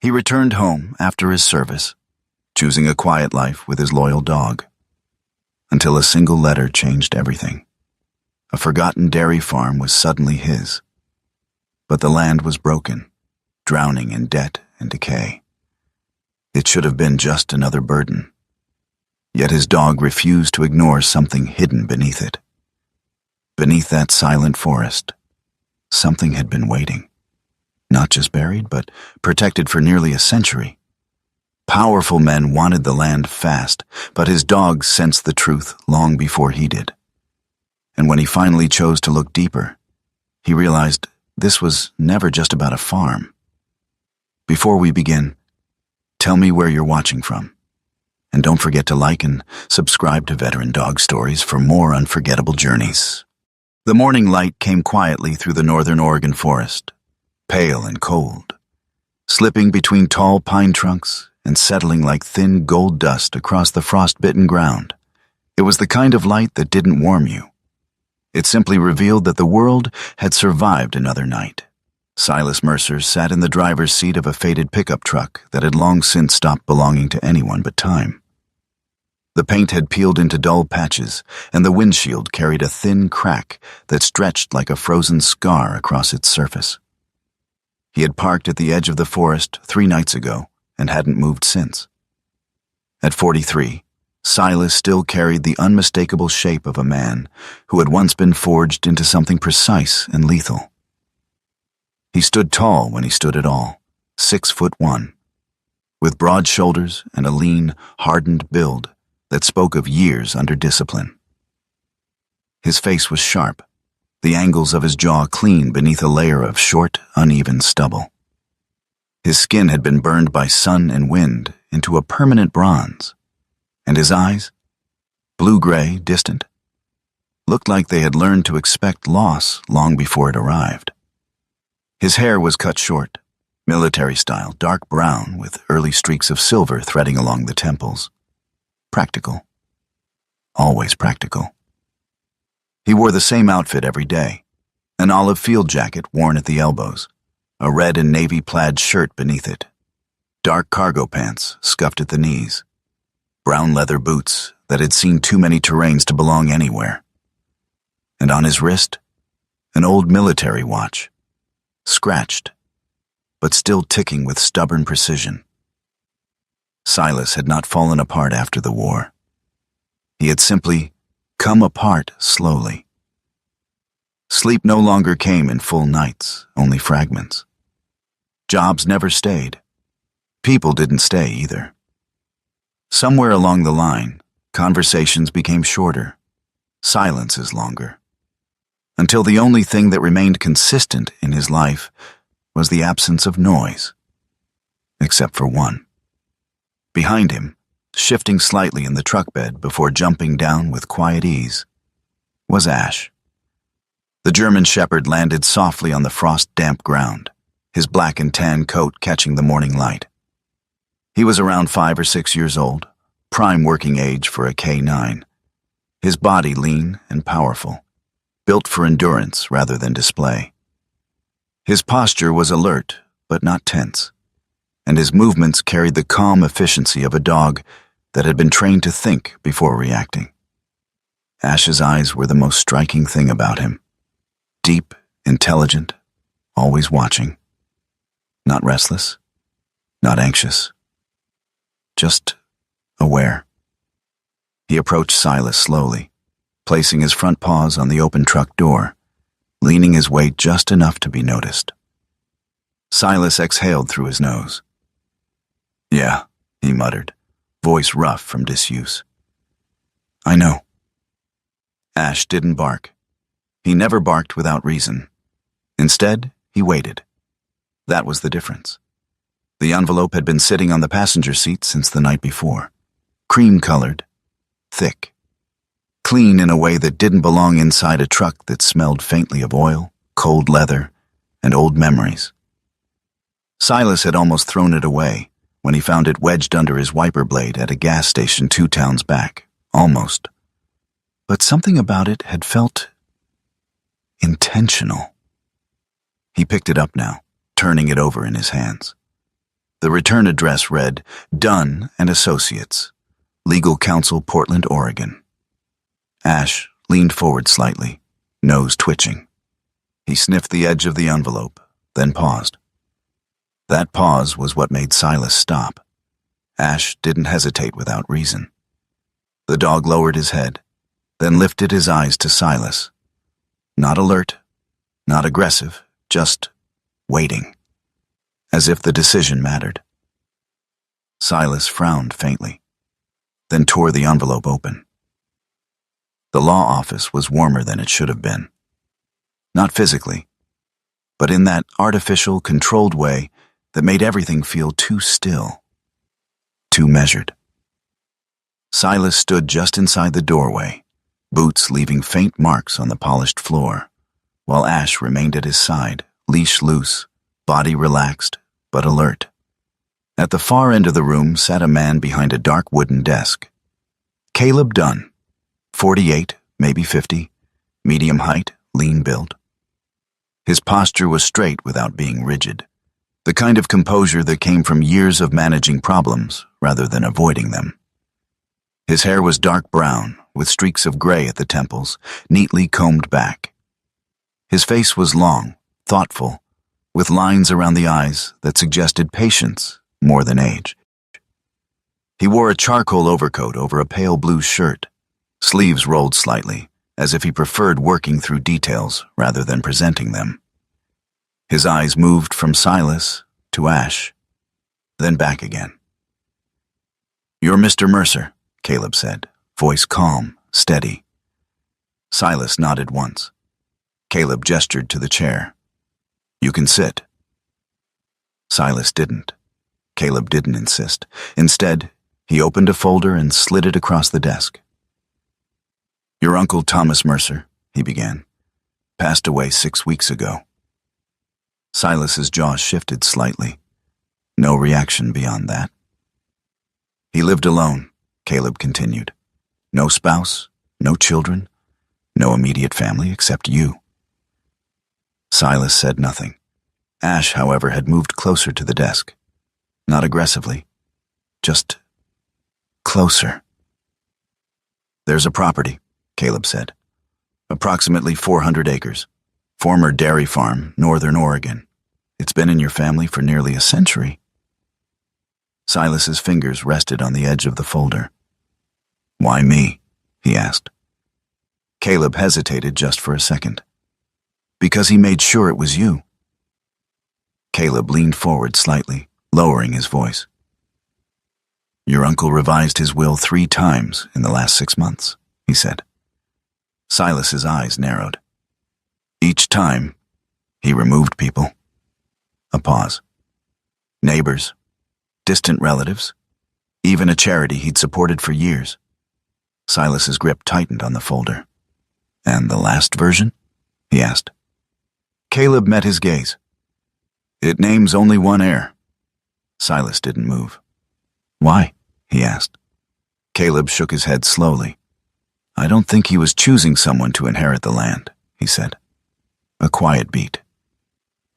He returned home after his service, choosing a quiet life with his loyal dog, until a single letter changed everything. A forgotten dairy farm was suddenly his, but the land was broken, drowning in debt and decay. It should have been just another burden, yet his dog refused to ignore something hidden beneath it. Beneath that silent forest, something had been waiting, not just buried, but protected for nearly a century. Powerful men wanted the land fast, but his dog sensed the truth long before he did. And when he finally chose to look deeper, he realized this was never just about a farm. Before we begin, tell me where you're watching from. And don't forget to like and subscribe to Veteran Dog Stories for more unforgettable journeys. The morning light came quietly through the northern Oregon forest, pale and cold, slipping between tall pine trunks and settling like thin gold dust across the frost-bitten ground. It was the kind of light that didn't warm you. It simply revealed that the world had survived another night. Silas Mercer sat in the driver's seat of a faded pickup truck that had long since stopped belonging to anyone but time. The paint had peeled into dull patches, and the windshield carried a thin crack that stretched like a frozen scar across its surface. He had parked at the edge of the forest 3 nights ago and hadn't moved since. At 43, Silas still carried the unmistakable shape of a man who had once been forged into something precise and lethal. He stood tall when he stood at all, 6'1", with broad shoulders and a lean, hardened build that spoke of years under discipline. His face was sharp, the angles of his jaw clean beneath a layer of short, uneven stubble. His skin had been burned by sun and wind into a permanent bronze, and his eyes, blue-gray, distant, looked like they had learned to expect loss long before it arrived. His hair was cut short, military-style, dark brown with early streaks of silver threading along the temples. Practical. Always practical. He wore the same outfit every day, an olive field jacket worn at the elbows, a red and navy plaid shirt beneath it, dark cargo pants scuffed at the knees, brown leather boots that had seen too many terrains to belong anywhere, and on his wrist, an old military watch, scratched, but still ticking with stubborn precision. Silas had not fallen apart after the war. He had simply come apart slowly. Sleep no longer came in full nights, only fragments. Jobs never stayed. People didn't stay either. Somewhere along the line, conversations became shorter, silences longer, until the only thing that remained consistent in his life was the absence of noise, except for one. Behind him, shifting slightly in the truck bed before jumping down with quiet ease, was Ash. The German Shepherd landed softly on the frost-damp ground, his black and tan coat catching the morning light. He was around 5 or 6 years old, prime working age for a K9, his body lean and powerful, built for endurance rather than display. His posture was alert, but not tense, and his movements carried the calm efficiency of a dog that had been trained to think before reacting. Ash's eyes were the most striking thing about him. Deep, intelligent, always watching. Not restless, not anxious, just aware. He approached Silas slowly, placing his front paws on the open truck door, leaning his weight just enough to be noticed. Silas exhaled through his nose. "Yeah," he muttered, voice rough from disuse. "I know." Ash didn't bark. He never barked without reason. Instead, he waited. That was the difference. The envelope had been sitting on the passenger seat since the night before. Cream-colored, thick, clean in a way that didn't belong inside a truck that smelled faintly of oil, cold leather, and old memories. Silas had almost thrown it away when he found it wedged under his wiper blade at a gas station 2 towns back. Almost. But something about it had felt intentional. He picked it up now, turning it over in his hands. The return address read, Dunn and Associates, Legal Counsel, Portland, Oregon. Ash leaned forward slightly, nose twitching. He sniffed the edge of the envelope, then paused. That pause was what made Silas stop. Ash didn't hesitate without reason. The dog lowered his head, then lifted his eyes to Silas. Not alert, not aggressive, just waiting, as if the decision mattered. Silas frowned faintly, then tore the envelope open. The law office was warmer than it should have been. Not physically, but in that artificial, controlled way that made everything feel too still, too measured. Silas stood just inside the doorway, boots leaving faint marks on the polished floor, while Ash remained at his side, leash loose, body relaxed, but alert. At the far end of the room sat a man behind a dark wooden desk. Caleb Dunn, 48, maybe 50, medium height, lean build. His posture was straight without being rigid, the kind of composure that came from years of managing problems rather than avoiding them. His hair was dark brown, with streaks of gray at the temples, neatly combed back. His face was long, thoughtful, with lines around the eyes that suggested patience more than age. He wore a charcoal overcoat over a pale blue shirt, sleeves rolled slightly, as if he preferred working through details rather than presenting them. His eyes moved from Silas to Ash, then back again. "You're Mr. Mercer," Caleb said, voice calm, steady. Silas nodded once. Caleb gestured to the chair. "You can sit." Silas didn't. Caleb didn't insist. Instead, he opened a folder and slid it across the desk. "Your uncle Thomas Mercer," he began, "passed away 6 weeks ago." Silas's jaw shifted slightly. No reaction beyond that. "He lived alone," Caleb continued. "No spouse, no children, no immediate family except you." Silas said nothing. Ash, however, had moved closer to the desk. Not aggressively, just closer. "There's a property," Caleb said. "Approximately 400 acres. Former dairy farm, Northern Oregon. It's been in your family for nearly a century." Silas's fingers rested on the edge of the folder. "Why me?" he asked. Caleb hesitated just for a second. "Because he made sure it was you." Caleb leaned forward slightly, lowering his voice. "Your uncle revised his will 3 times in the last 6 months," he said. Silas's eyes narrowed. "Each time, he removed people." A pause. "Neighbors, distant relatives, even a charity he'd supported for years." Silas's grip tightened on the folder. "And the last version?" he asked. Caleb met his gaze. "It names only one heir." Silas didn't move. "Why?" he asked. Caleb shook his head slowly. "I don't think he was choosing someone to inherit the land," he said. A quiet beat.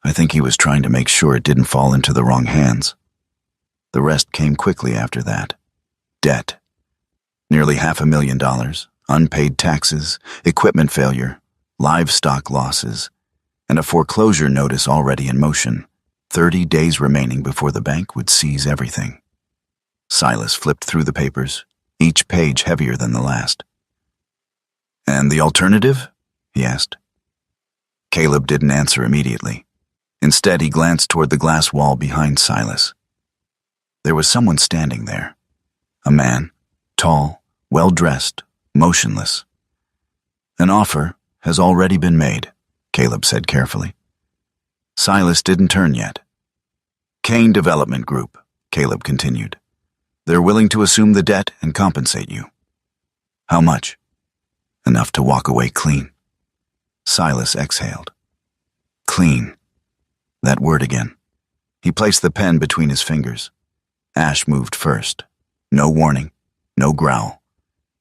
"I think he was trying to make sure it didn't fall into the wrong hands." The rest came quickly after that. Debt. Nearly $500,000, unpaid taxes, equipment failure, livestock losses, and a foreclosure notice already in motion, 30 days remaining before the bank would seize everything. Silas flipped through the papers, each page heavier than the last. "And the alternative?" he asked. Caleb didn't answer immediately. Instead, he glanced toward the glass wall behind Silas. There was someone standing there. A man, tall, well-dressed, motionless. "An offer has already been made," Caleb said carefully. Silas didn't turn yet. "Kane Development Group," Caleb continued. "They're willing to assume the debt and compensate you." "How much?" "Enough to walk away clean." Silas exhaled. Clean. That word again. He placed the pen between his fingers. Ash moved first. No warning, no growl.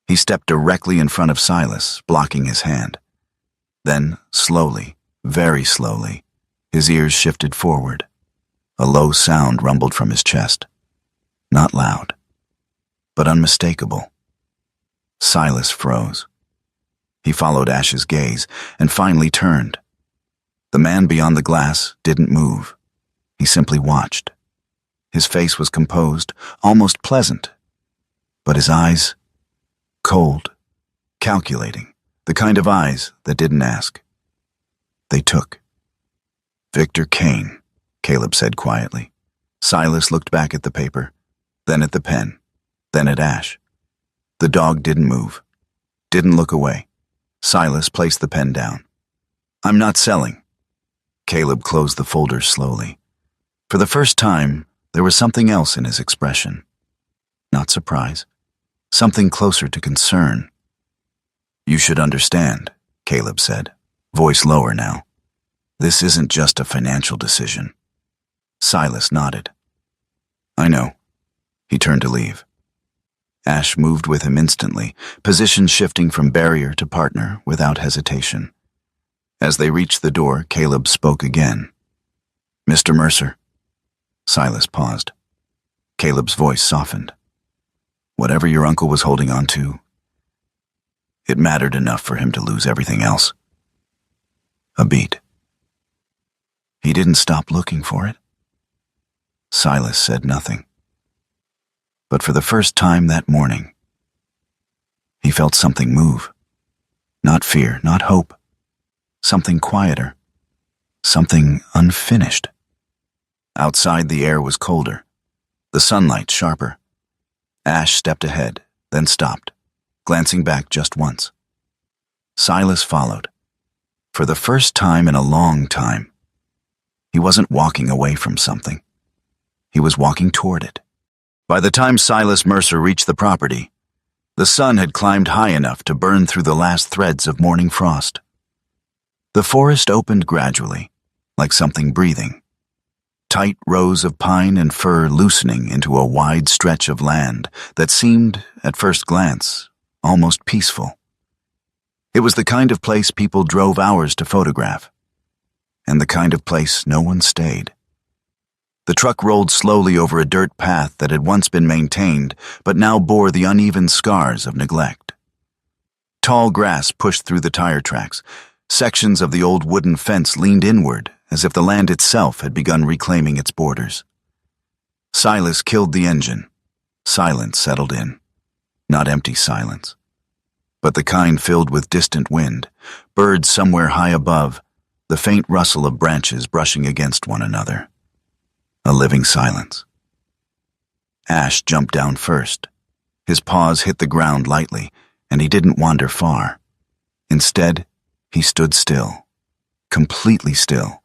He stepped directly in front of Silas, blocking his hand. Then, slowly, very slowly, his ears shifted forward. A low sound rumbled from his chest. Not loud, but unmistakable. Silas froze. He followed Ash's gaze and finally turned. The man beyond the glass didn't move. He simply watched. His face was composed, almost pleasant, but his eyes, cold, calculating, the kind of eyes that didn't ask. They took. "Victor Kane," Caleb said quietly. Silas looked back at the paper, then at the pen, then at Ash. The dog didn't move, didn't look away. Silas placed the pen down. "I'm not selling." Caleb closed the folder slowly. For the first time, there was something else in his expression. Not surprise, something closer to concern. "You should understand," Caleb said, voice lower now. "This isn't just a financial decision." Silas nodded. "I know." He turned to leave. Ash moved with him instantly, position shifting from barrier to partner without hesitation. As they reached the door, Caleb spoke again. "Mr. Mercer." Silas paused. Caleb's voice softened. "Whatever your uncle was holding on to, it mattered enough for him to lose everything else." A beat. "He didn't stop looking for it?" Silas said nothing. But for the first time that morning, he felt something move. Not fear, not hope. Something quieter. Something unfinished. Outside, the air was colder, the sunlight sharper. Ash stepped ahead, then stopped, glancing back just once. Silas followed. For the first time in a long time, he wasn't walking away from something. He was walking toward it. By the time Silas Mercer reached the property, the sun had climbed high enough to burn through the last threads of morning frost. The forest opened gradually, like something breathing. Tight rows of pine and fir loosening into a wide stretch of land that seemed, at first glance, almost peaceful. It was the kind of place people drove hours to photograph, and the kind of place no one stayed. The truck rolled slowly over a dirt path that had once been maintained, but now bore the uneven scars of neglect. Tall grass pushed through the tire tracks. Sections of the old wooden fence leaned inward, as if the land itself had begun reclaiming its borders. Silas killed the engine. Silence settled in. Not empty silence, but the kind filled with distant wind, birds somewhere high above, the faint rustle of branches brushing against one another. A living silence. Ash jumped down first. His paws hit the ground lightly, and he didn't wander far. Instead, he stood still, completely still,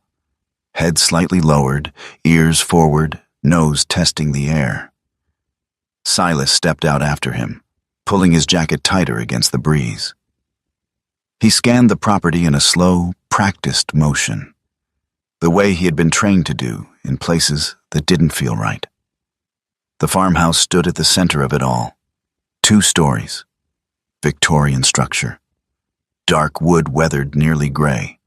head slightly lowered, ears forward, nose testing the air. Silas stepped out after him, pulling his jacket tighter against the breeze. He scanned the property in a slow, practiced motion, the way he had been trained to do in places that didn't feel right. The farmhouse stood at the center of it all. 2 stories, Victorian structure. Dark wood weathered nearly gray.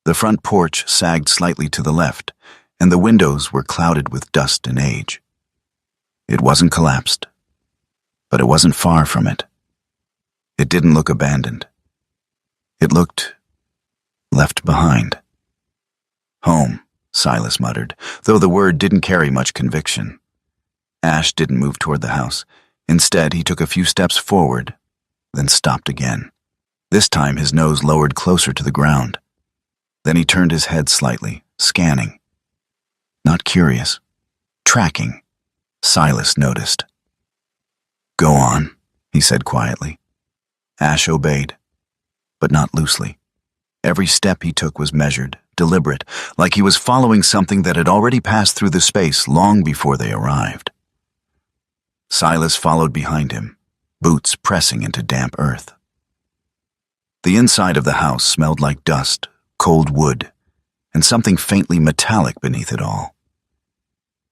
The front porch sagged slightly to the left, and the windows were clouded with dust and age. It wasn't collapsed, but it wasn't far from it. It didn't look abandoned. It looked left behind. "Home," Silas muttered, though the word didn't carry much conviction. Ash didn't move toward the house. Instead, he took a few steps forward, then stopped again. This time his nose lowered closer to the ground. Then he turned his head slightly, scanning. Not curious. Tracking. Silas noticed. "Go on," he said quietly. Ash obeyed, but not loosely. Every step he took was measured, deliberate, like he was following something that had already passed through the space long before they arrived. Silas followed behind him, boots pressing into damp earth. The inside of the house smelled like dust, cold wood, and something faintly metallic beneath it all.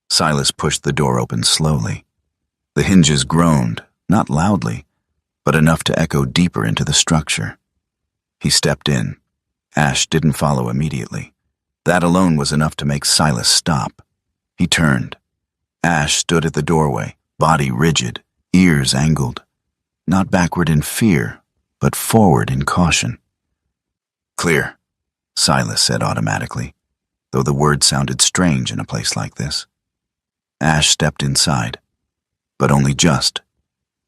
Silas pushed the door open slowly. The hinges groaned, not loudly, but enough to echo deeper into the structure. He stepped in. Ash didn't follow immediately. That alone was enough to make Silas stop. He turned. Ash stood at the doorway, body rigid, ears angled. Not backward in fear, but forward in caution. "Clear," Silas said automatically, though the word sounded strange in a place like this. Ash stepped inside, but only just.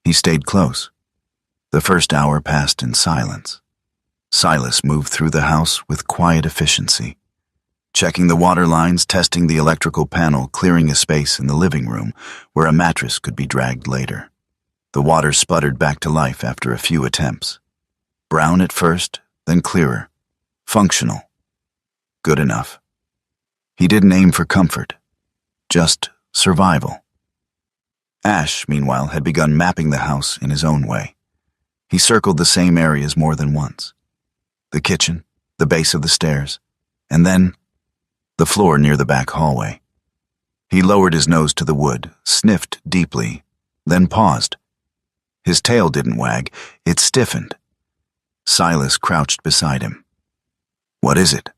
He stayed close. The first hour passed in silence. Silas moved through the house with quiet efficiency, checking the water lines, testing the electrical panel, clearing a space in the living room where a mattress could be dragged later. The water sputtered back to life after a few attempts. Brown at first, then clearer. Functional. Good enough. He didn't aim for comfort, just survival. Ash, meanwhile, had begun mapping the house in his own way. He circled the same areas more than once. The kitchen, the base of the stairs, and then the floor near the back hallway. He lowered his nose to the wood, sniffed deeply, then paused. His tail didn't wag, it stiffened. Silas crouched beside him. "What is it?"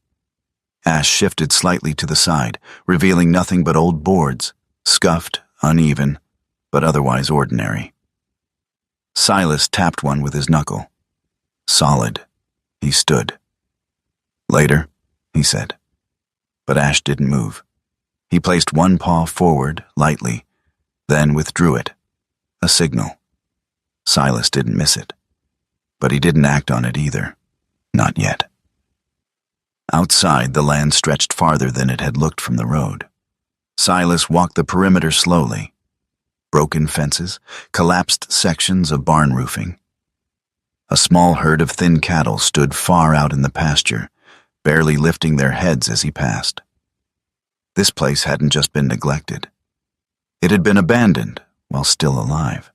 Ash shifted slightly to the side, revealing nothing but old boards, scuffed, uneven, but otherwise ordinary. Silas tapped one with his knuckle. Solid. He stood. "Later," he said. But Ash didn't move. He placed one paw forward, lightly, then withdrew it. A signal. Silas didn't miss it. But he didn't act on it either. Not yet. Outside, the land stretched farther than it had looked from the road. Silas walked the perimeter slowly. Broken fences, collapsed sections of barn roofing. A small herd of thin cattle stood far out in the pasture, barely lifting their heads as he passed. This place hadn't just been neglected. It had been abandoned while still alive.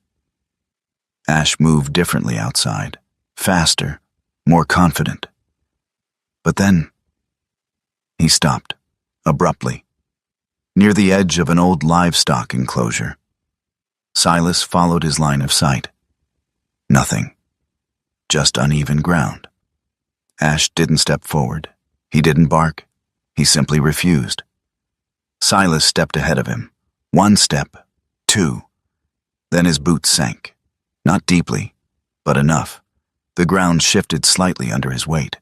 Ash moved differently outside, faster, more confident. But then he stopped, abruptly, near the edge of an old livestock enclosure. Silas followed his line of sight. Nothing. Just uneven ground. Ash didn't step forward. He didn't bark. He simply refused. Silas stepped ahead of him. One step, two. Then his boots sank. Not deeply, but enough. The ground shifted slightly under his weight.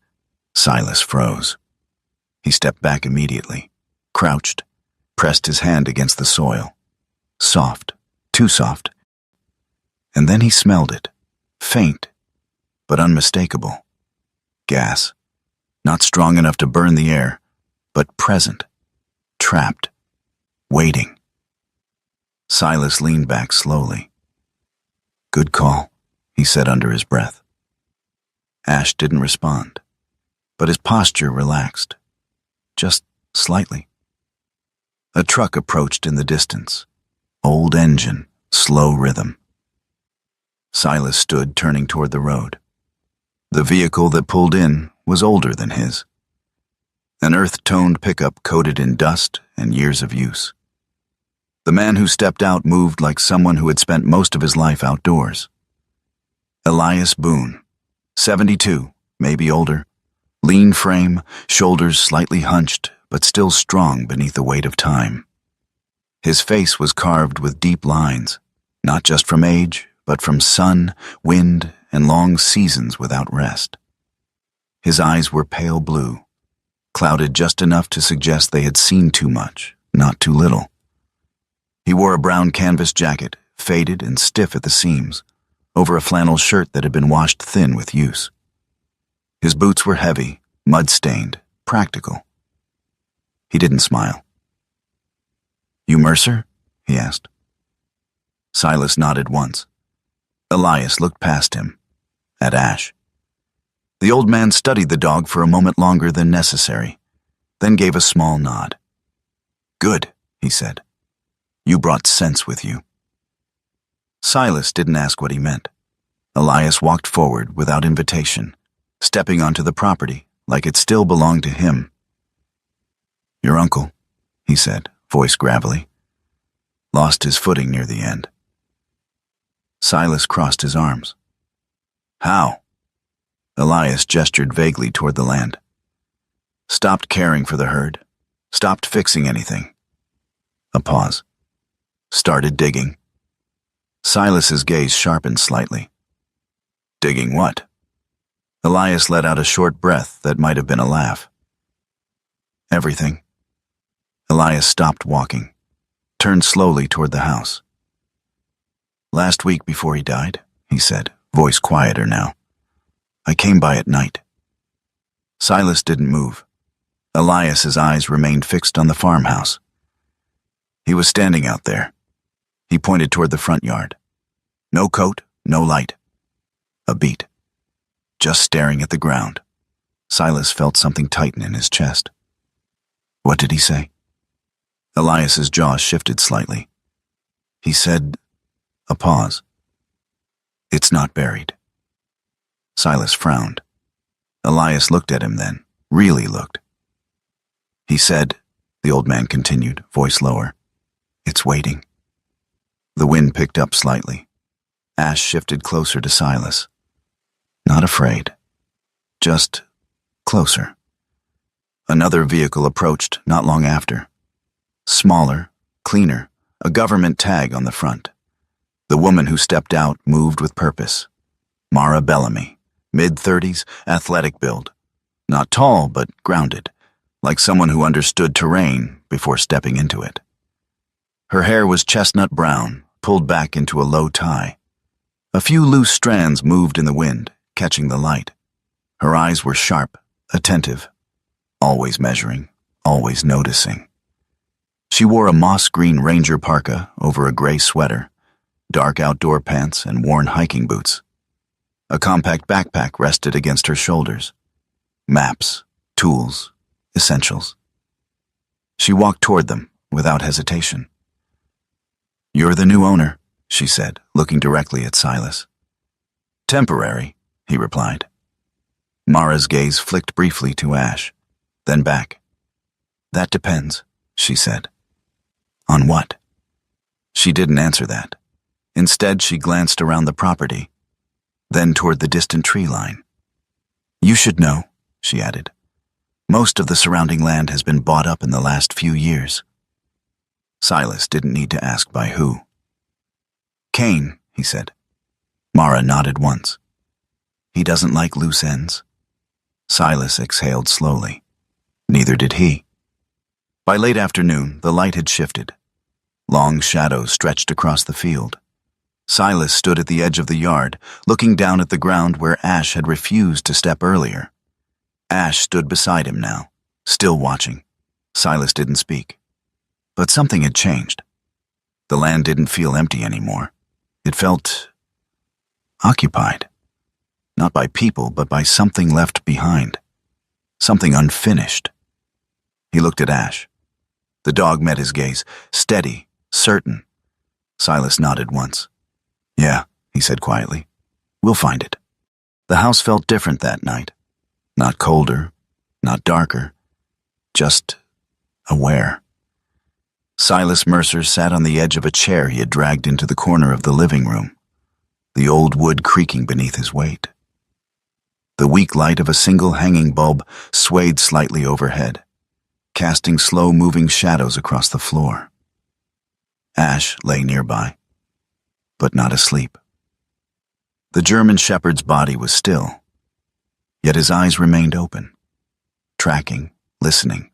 Silas froze. He stepped back immediately, crouched, pressed his hand against the soil. Soft, too soft. And then he smelled it, faint, but unmistakable. Gas, not strong enough to burn the air, but present, trapped, waiting. Silas leaned back slowly. "Good call," he said under his breath. Ash didn't respond, but his posture relaxed, just slightly. A truck approached in the distance. Old engine, slow rhythm. Silas stood, turning toward the road. The vehicle that pulled in was older than his. An earth-toned pickup coated in dust and years of use. The man who stepped out moved like someone who had spent most of his life outdoors. Elias Boone, 72, maybe older. Lean frame, shoulders slightly hunched, but still strong beneath the weight of time. His face was carved with deep lines, not just from age, but from sun, wind, and long seasons without rest. His eyes were pale blue, clouded just enough to suggest they had seen too much, not too little. He wore a brown canvas jacket, faded and stiff at the seams, over a flannel shirt that had been washed thin with use. His boots were heavy, mud-stained, practical. He didn't smile. "You Mercer?" he asked. Silas nodded once. Elias looked past him, at Ash. The old man studied the dog for a moment longer than necessary, then gave a small nod. "Good," he said. "You brought sense with you." Silas didn't ask what he meant. Elias walked forward without invitation, stepping onto the property like it still belonged to him. "Your uncle," he said, voice gravelly, lost his footing near the end. Silas crossed his arms. "How?" Elias gestured vaguely toward the land. "Stopped caring for the herd. Stopped fixing anything. A pause. Started digging. Silas's gaze sharpened slightly. Digging what? Elias let out a short breath that might have been a laugh. Everything. Elias stopped walking, turned slowly toward the house. Last week before he died, he said, voice quieter now. I came by at night. Silas didn't move. Elias's eyes remained fixed on the farmhouse. He was standing out there. He pointed toward the front yard. No coat, no light. A beat. Just staring at the ground. Silas felt something tighten in his chest. What did he say? Elias's jaw shifted slightly. He said, a pause. It's not buried. Silas frowned. Elias looked at him then, really looked. He said, the old man continued, voice lower, it's waiting. The wind picked up slightly. Ash shifted closer to Silas. Not afraid. Just closer. Another vehicle approached not long after. Smaller, cleaner, a government tag on the front. The woman who stepped out moved with purpose. Mara Bellamy, mid-30s, athletic build. Not tall, but grounded, like someone who understood terrain before stepping into it. Her hair was chestnut brown, pulled back into a low tie. A few loose strands moved in the wind, catching the light. Her eyes were sharp, attentive, always measuring, always noticing. She wore a moss-green Ranger parka over a gray sweater, dark outdoor pants, and worn hiking boots. A compact backpack rested against her shoulders. Maps, tools, essentials. She walked toward them without hesitation. You're the new owner, she said, looking directly at Silas. Temporary, he replied. Mara's gaze flicked briefly to Ash, then back. That depends, she said. On what? She didn't answer that. Instead, she glanced around the property, then toward the distant tree line. You should know, she added. Most of the surrounding land has been bought up in the last few years. Silas didn't need to ask by who. Kane, he said. Mara nodded once. He doesn't like loose ends. Silas exhaled slowly. Neither did he. By late afternoon, the light had shifted. Long shadows stretched across the field. Silas stood at the edge of the yard, looking down at the ground where Ash had refused to step earlier. Ash stood beside him now, still watching. Silas didn't speak. But something had changed. The land didn't feel empty anymore. It felt occupied. Not by people, but by something left behind. Something unfinished. He looked at Ash. The dog met his gaze, steady, certain. Silas nodded once. Yeah, he said quietly. We'll find it. The house felt different that night. Not colder, not darker, just aware. Silas Mercer sat on the edge of a chair he had dragged into the corner of the living room, the old wood creaking beneath his weight. The weak light of a single hanging bulb swayed slightly overhead, casting slow-moving shadows across the floor. Ash lay nearby, but not asleep. The German shepherd's body was still, yet his eyes remained open, tracking, listening,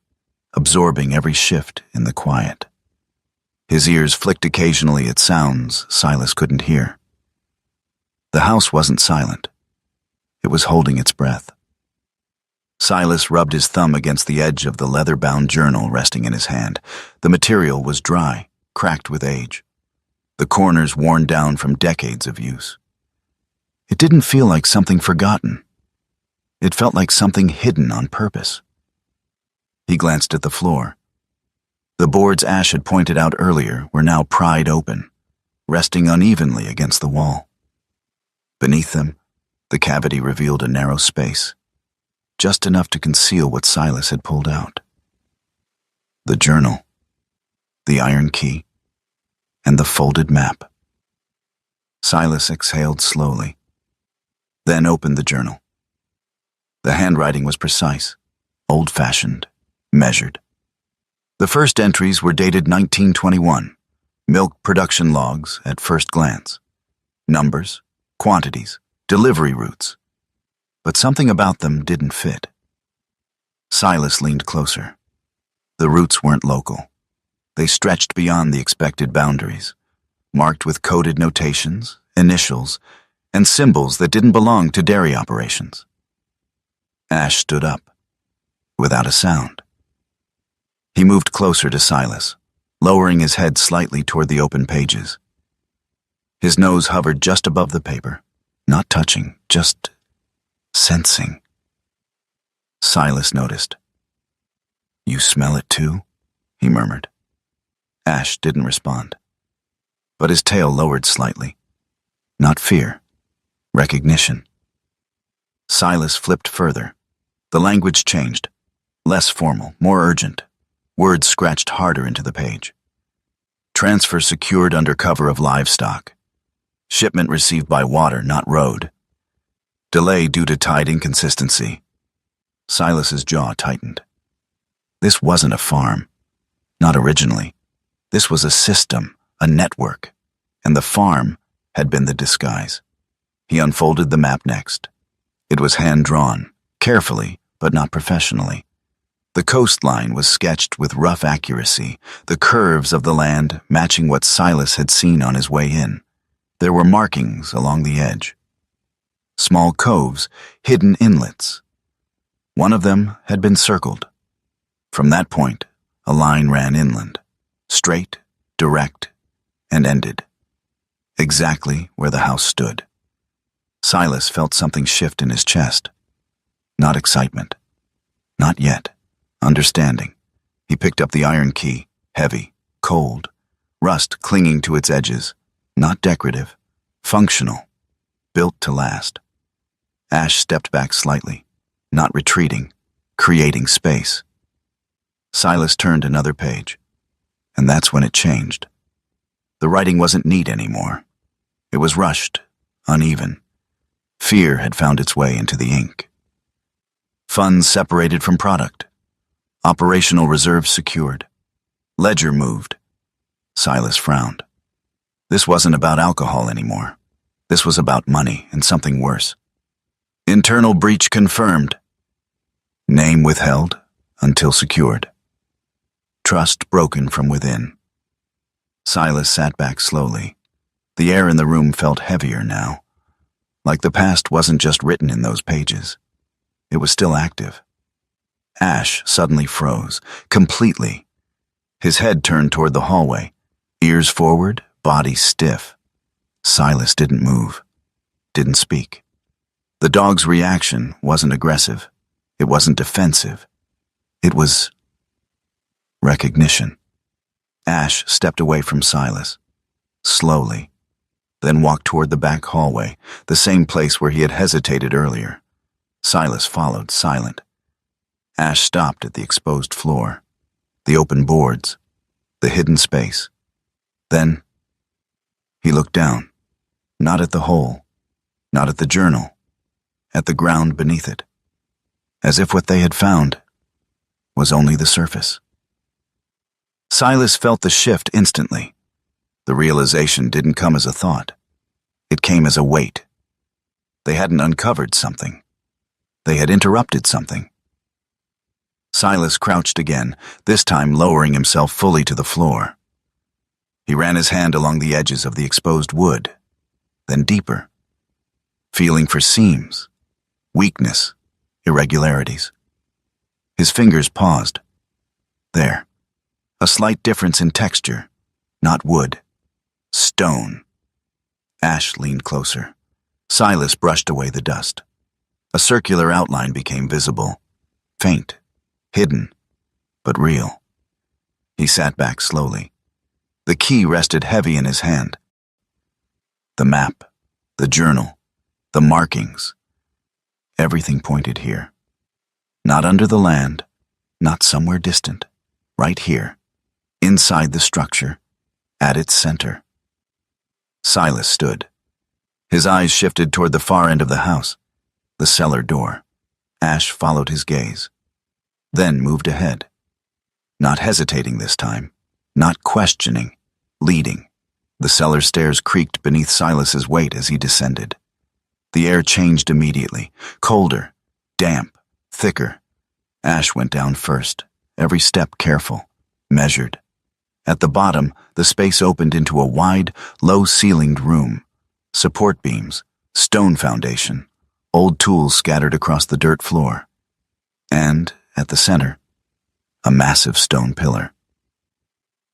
absorbing every shift in the quiet. His ears flicked occasionally at sounds Silas couldn't hear. The house wasn't silent. It was holding its breath. Silas rubbed his thumb against the edge of the leather-bound journal resting in his hand. The material was dry, cracked with age, the corners worn down from decades of use. It didn't feel like something forgotten. It felt like something hidden on purpose. He glanced at the floor. The boards Ash had pointed out earlier were now pried open, resting unevenly against the wall. Beneath them, the cavity revealed a narrow space, just enough to conceal what Silas had pulled out. The journal, the iron key, and the folded map. Silas exhaled slowly, then opened the journal. The handwriting was precise, old-fashioned, measured. The first entries were dated 1921, milk production logs at first glance. Numbers, quantities, delivery routes. But something about them didn't fit. Silas leaned closer. The routes weren't local. They stretched beyond the expected boundaries, marked with coded notations, initials, and symbols that didn't belong to dairy operations. Ash stood up, without a sound. He moved closer to Silas, lowering his head slightly toward the open pages. His nose hovered just above the paper, not touching, just sensing. Silas noticed. "You smell it too?" he murmured. Ash didn't respond, but his tail lowered slightly. Not fear, recognition. Silas flipped further. The language changed, less formal, more urgent. Words scratched harder into the page. Transfer secured under cover of livestock. Shipment received by water, not road. Delay due to tide inconsistency. Silas's jaw tightened. This wasn't a farm. Not originally. This was a system, a network, and the farm had been the disguise. He unfolded the map next. It was hand-drawn, carefully, but not professionally. The coastline was sketched with rough accuracy, the curves of the land matching what Silas had seen on his way in. There were markings along the edge. Small coves, hidden inlets. One of them had been circled. From that point, a line ran inland, straight, direct, and ended. Exactly where the house stood. Silas felt something shift in his chest. Not excitement. Not yet. Understanding. He picked up the iron key, heavy, cold, rust clinging to its edges. Not decorative. Functional. Built to last. Ash stepped back slightly, not retreating, creating space. Silas turned another page, and that's when it changed. The writing wasn't neat anymore. It was rushed, uneven. Fear had found its way into the ink. Funds separated from product. Operational reserves secured. Ledger moved. Silas frowned. This wasn't about alcohol anymore. This was about money and something worse. Internal breach confirmed. Name withheld until secured. Trust broken from within. Silas sat back slowly. The air in the room felt heavier now. Like the past wasn't just written in those pages. It was still active. Ash suddenly froze, completely. His head turned toward the hallway, ears forward, body stiff. Silas didn't move, didn't speak. The dog's reaction wasn't aggressive. It wasn't defensive. It was recognition. Ash stepped away from Silas, slowly, then walked toward the back hallway, the same place where he had hesitated earlier. Silas followed, silent. Ash stopped at the exposed floor, the open boards, the hidden space. Then he looked down, not at the hole, not at the journal, at the ground beneath it, as if what they had found was only the surface. Silas felt the shift instantly. The realization didn't come as a thought. It came as a weight. They hadn't uncovered something. They had interrupted something. Silas crouched again, this time lowering himself fully to the floor. He ran his hand along the edges of the exposed wood, then deeper, feeling for seams, weakness, irregularities. His fingers paused. There. A slight difference in texture. Not wood. Stone. Ash leaned closer. Silas brushed away the dust. A circular outline became visible. Faint. Hidden. But real. He sat back slowly. The key rested heavy in his hand. The map. The journal. The markings. Everything pointed here. Not under the land. Not somewhere distant. Right here. Inside the structure, at its center. Silas stood. His eyes shifted toward the far end of the house, the cellar door. Ash followed his gaze, then moved ahead. Not hesitating this time, not questioning, leading. The cellar stairs creaked beneath Silas's weight as he descended. The air changed immediately, colder, damp, thicker. Ash went down first, every step careful, measured. At the bottom, the space opened into a wide, low-ceilinged room. Support beams, stone foundation, old tools scattered across the dirt floor. And, at the center, a massive stone pillar.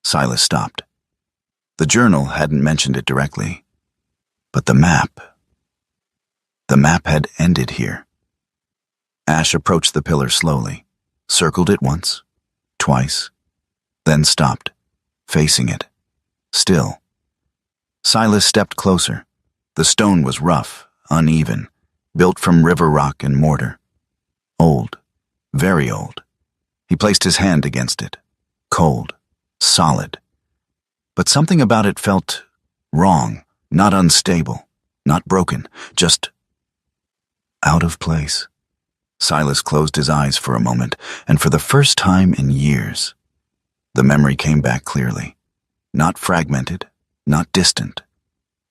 Silas stopped. The journal hadn't mentioned it directly, but the map had ended here. Ash approached the pillar slowly, circled it once, twice, then stopped, facing it, still. Silas stepped closer. The stone was rough, uneven, built from river rock and mortar. Old, very old. He placed his hand against it, cold, solid. But something about it felt wrong, not unstable, not broken, just out of place. Silas closed his eyes for a moment, and for the first time in years, the memory came back clearly. Not fragmented, not distant.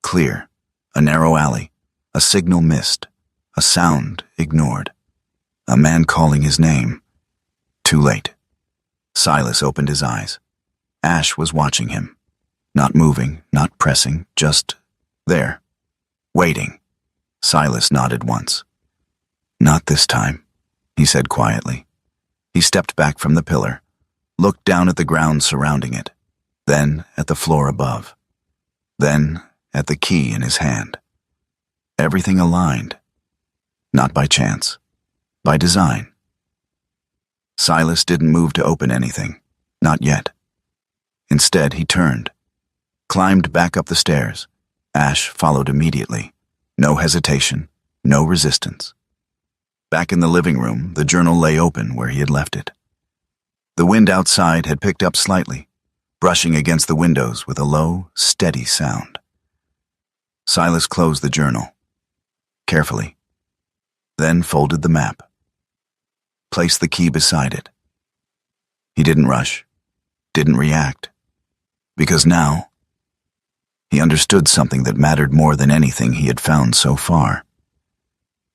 Clear, a narrow alley, a signal missed, a sound ignored. A man calling his name. Too late. Silas opened his eyes. Ash was watching him. Not moving, not pressing, just there, waiting. Silas nodded once. "Not this time," he said quietly. He stepped back from the pillar, looked down at the ground surrounding it, then at the floor above, then at the key in his hand. Everything aligned. Not by chance, by design. Silas didn't move to open anything, not yet. Instead, he turned, climbed back up the stairs. Ash followed immediately. No hesitation, no resistance. Back in the living room, the journal lay open where he had left it. The wind outside had picked up slightly, brushing against the windows with a low, steady sound. Silas closed the journal, carefully, then folded the map, placed the key beside it. He didn't rush, didn't react, because now he understood something that mattered more than anything he had found so far.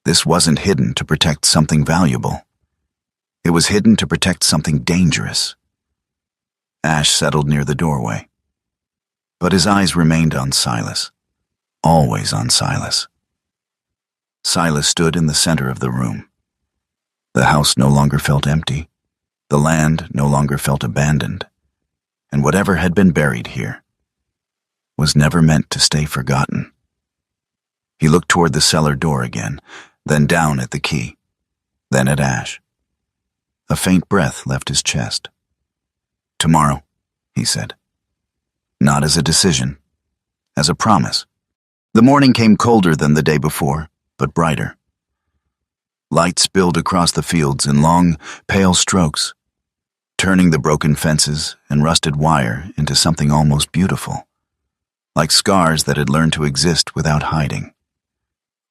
This wasn't hidden to protect something valuable. It was hidden to protect something dangerous. Ash settled near the doorway, but his eyes remained on Silas, always on Silas. Silas stood in the center of the room. The house no longer felt empty. The land no longer felt abandoned. And whatever had been buried here was never meant to stay forgotten. He looked toward the cellar door again, then down at the key, then at Ash. A faint breath left his chest. "Tomorrow," he said. Not as a decision, as a promise. The morning came colder than the day before, but brighter. Light spilled across the fields in long, pale strokes, turning the broken fences and rusted wire into something almost beautiful, like scars that had learned to exist without hiding.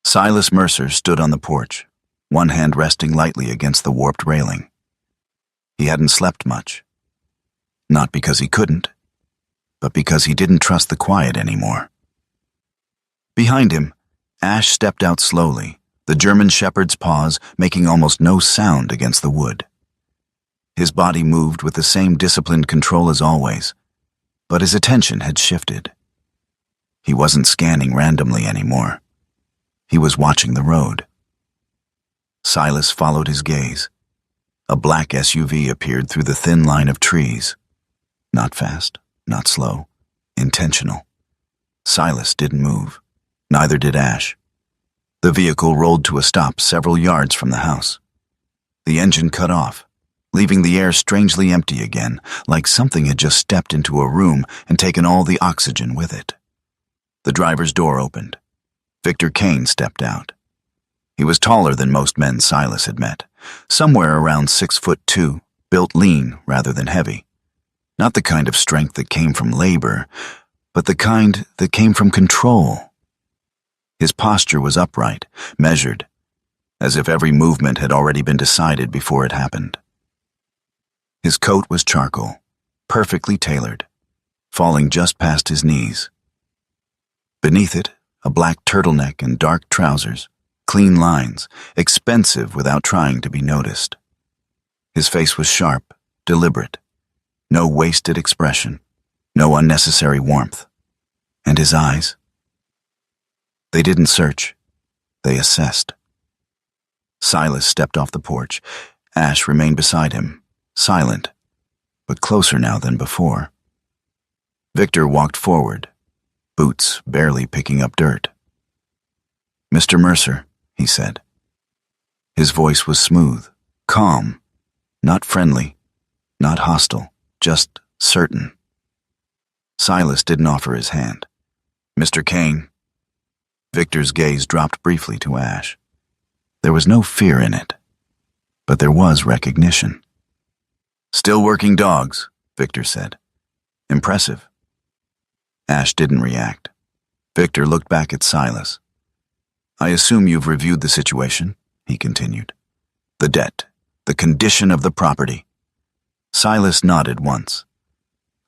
Silas Mercer stood on the porch, one hand resting lightly against the warped railing. He hadn't slept much. Not because he couldn't, but because he didn't trust the quiet anymore. Behind him, Ash stepped out slowly, the German shepherd's paws making almost no sound against the wood. His body moved with the same disciplined control as always, but his attention had shifted. He wasn't scanning randomly anymore. He was watching the road. Silas followed his gaze. A black SUV appeared through the thin line of trees. Not fast, not slow, intentional. Silas didn't move. Neither did Ash. The vehicle rolled to a stop several yards from the house. The engine cut off, leaving the air strangely empty again, like something had just stepped into a room and taken all the oxygen with it. The driver's door opened. Victor Kane stepped out. He was taller than most men Silas had met, somewhere around 6'2", built lean rather than heavy. Not the kind of strength that came from labor, but the kind that came from control. His posture was upright, measured, as if every movement had already been decided before it happened. His coat was charcoal, perfectly tailored, falling just past his knees. Beneath it, a black turtleneck and dark trousers, clean lines, expensive without trying to be noticed. His face was sharp, deliberate, no wasted expression, no unnecessary warmth. And his eyes? They didn't search, they assessed. Silas stepped off the porch. Ash remained beside him, silent, but closer now than before. Victor walked forward, boots barely picking up dirt. "Mr. Mercer," he said. His voice was smooth, calm, not friendly, not hostile, just certain. Silas didn't offer his hand. "Mr. Kane." Victor's gaze dropped briefly to Ash. There was no fear in it, but there was recognition. "Still working dogs," Victor said. "Impressive." Ash didn't react. Victor looked back at Silas. "I assume you've reviewed the situation," he continued. "The debt, the condition of the property." Silas nodded once.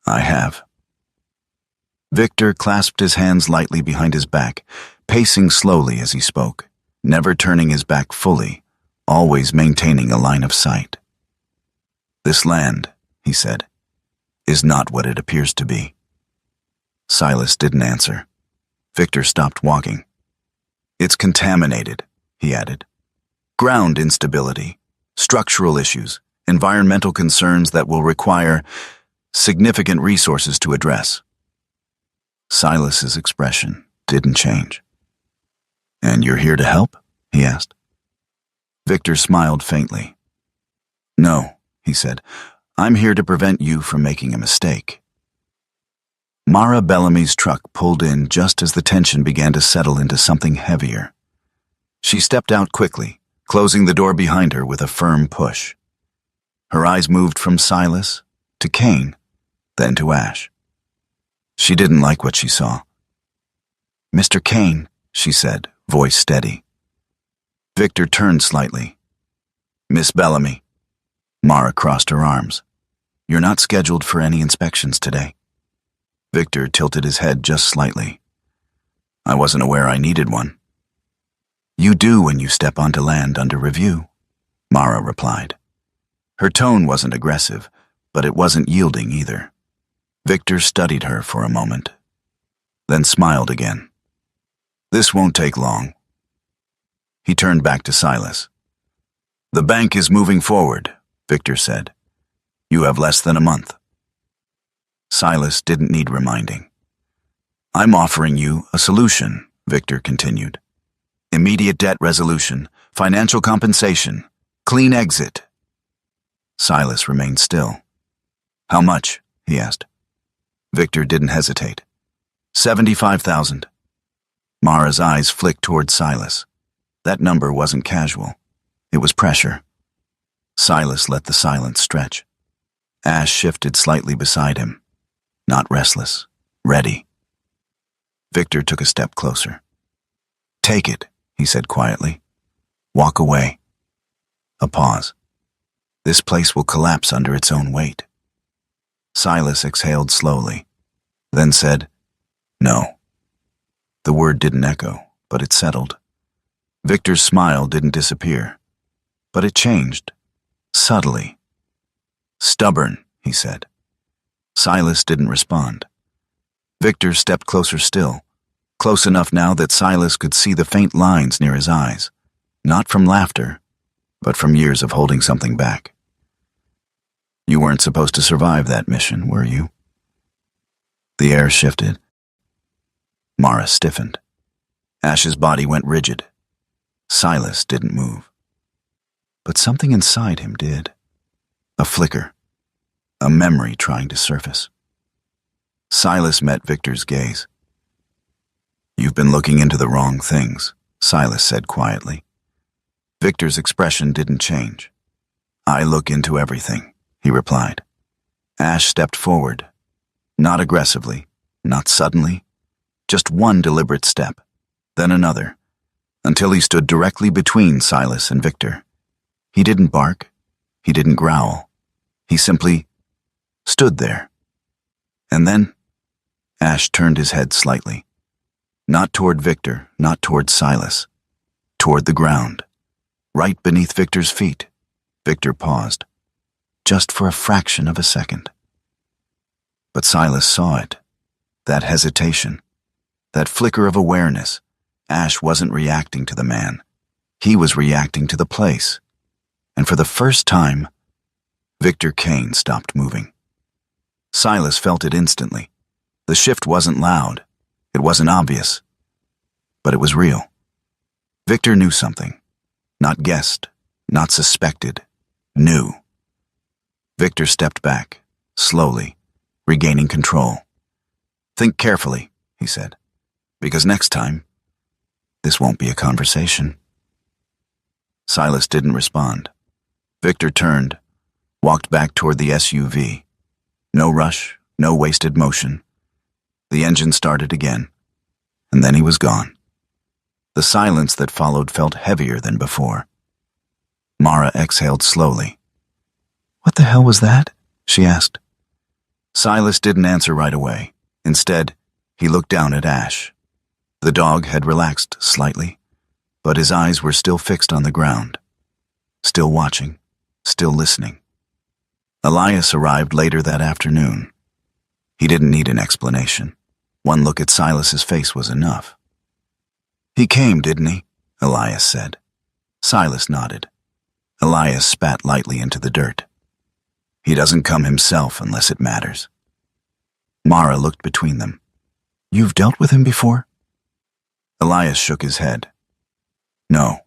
"I have." Victor clasped his hands lightly behind his back, pacing slowly as he spoke, never turning his back fully, always maintaining a line of sight. "This land," he said, "is not what it appears to be." Silas didn't answer. Victor stopped walking. "It's contaminated," he added. "Ground instability, structural issues, environmental concerns that will require significant resources to address." Silas's expression didn't change. "And you're here to help?" he asked. Victor smiled faintly. "No," he said. "I'm here to prevent you from making a mistake." Mara Bellamy's truck pulled in just as the tension began to settle into something heavier. She stepped out quickly, closing the door behind her with a firm push. Her eyes moved from Silas to Kane, then to Ash. She didn't like what she saw. "Mr. Kane," she said, voice steady. Victor turned slightly. "Miss Bellamy." Mara crossed her arms. "You're not scheduled for any inspections today." Victor tilted his head just slightly. "I wasn't aware I needed one." "You do when you step onto land under review," Mara replied. Her tone wasn't aggressive, but it wasn't yielding either. Victor studied her for a moment, then smiled again. "This won't take long." He turned back to Silas. "The bank is moving forward," Victor said. "You have less than a month." Silas didn't need reminding. "I'm offering you a solution," Victor continued. "Immediate debt resolution, financial compensation, clean exit." Silas remained still. "How much?" he asked. Victor didn't hesitate. 75,000. Mara's eyes flicked toward Silas. That number wasn't casual. It was pressure. Silas let the silence stretch. Ash shifted slightly beside him. Not restless, ready. Victor took a step closer. "Take it," he said quietly. "Walk away." A pause. "This place will collapse under its own weight." Silas exhaled slowly, then said, "No." The word didn't echo, but it settled. Victor's smile didn't disappear, but it changed, subtly. "Stubborn," he said. Silas didn't respond. Victor stepped closer still, close enough now that Silas could see the faint lines near his eyes, not from laughter, but from years of holding something back. "You weren't supposed to survive that mission, were you?" The air shifted. Mara stiffened. Ash's body went rigid. Silas didn't move. But something inside him did. A flicker. A memory trying to surface. Silas met Victor's gaze. "You've been looking into the wrong things," Silas said quietly. Victor's expression didn't change. "I look into everything," he replied. Ash stepped forward. Not aggressively, not suddenly, just one deliberate step, then another, until he stood directly between Silas and Victor. He didn't bark. He didn't growl. He simply stood there. And then Ash turned his head slightly. Not toward Victor, not toward Silas. Toward the ground. Right beneath Victor's feet. Victor paused. Just for a fraction of a second. But Silas saw it. That hesitation. That flicker of awareness. Ash wasn't reacting to the man. He was reacting to the place. And for the first time, Victor Kane stopped moving. Silas felt it instantly. The shift wasn't loud. It wasn't obvious. But it was real. Victor knew something. Not guessed, not suspected. Knew. Victor stepped back, slowly, regaining control. "Think carefully," he said, "because next time, this won't be a conversation." Silas didn't respond. Victor turned, walked back toward the SUV. No rush, no wasted motion. The engine started again, and then he was gone. The silence that followed felt heavier than before. Mara exhaled slowly. "What the hell was that?" she asked. Silas didn't answer right away. Instead, he looked down at Ash. The dog had relaxed slightly, but his eyes were still fixed on the ground. Still watching, still listening. Elias arrived later that afternoon. He didn't need an explanation. One look at Silas's face was enough. "He came, didn't he?" Elias said. Silas nodded. Elias spat lightly into the dirt. "He doesn't come himself unless it matters." Mara looked between them. "You've dealt with him before?" Elias shook his head. "No,"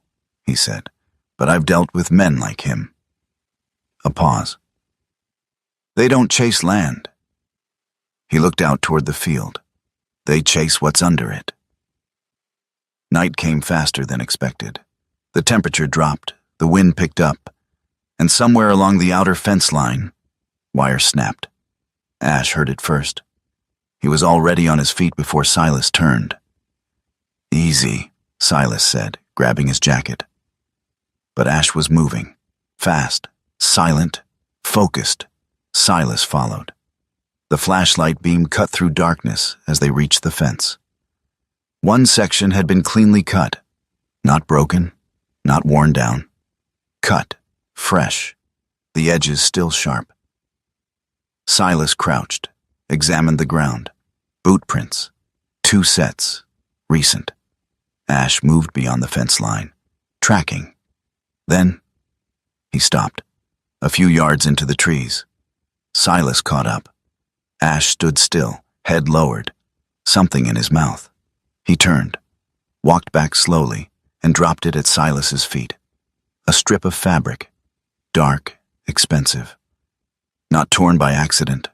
he said, "but I've dealt with men like him." A pause. "They don't chase land." He looked out toward the field. "They chase what's under it." Night came faster than expected. The temperature dropped, the wind picked up, and somewhere along the outer fence line, wire snapped. Ash heard it first. He was already on his feet before Silas turned. "Easy," Silas said, grabbing his jacket. But Ash was moving, fast, silent, focused. Silas followed. The flashlight beam cut through darkness as they reached the fence. One section had been cleanly cut, not broken, not worn down. Cut, fresh, the edges still sharp. Silas crouched, examined the ground. Boot prints, 2 sets, recent. Ash moved beyond the fence line, tracking. Then, he stopped, a few yards into the trees. Silas caught up. Ash stood still, head lowered, something in his mouth. He turned, walked back slowly, and dropped it at Silas's feet. A strip of fabric, dark, expensive. Not torn by accident.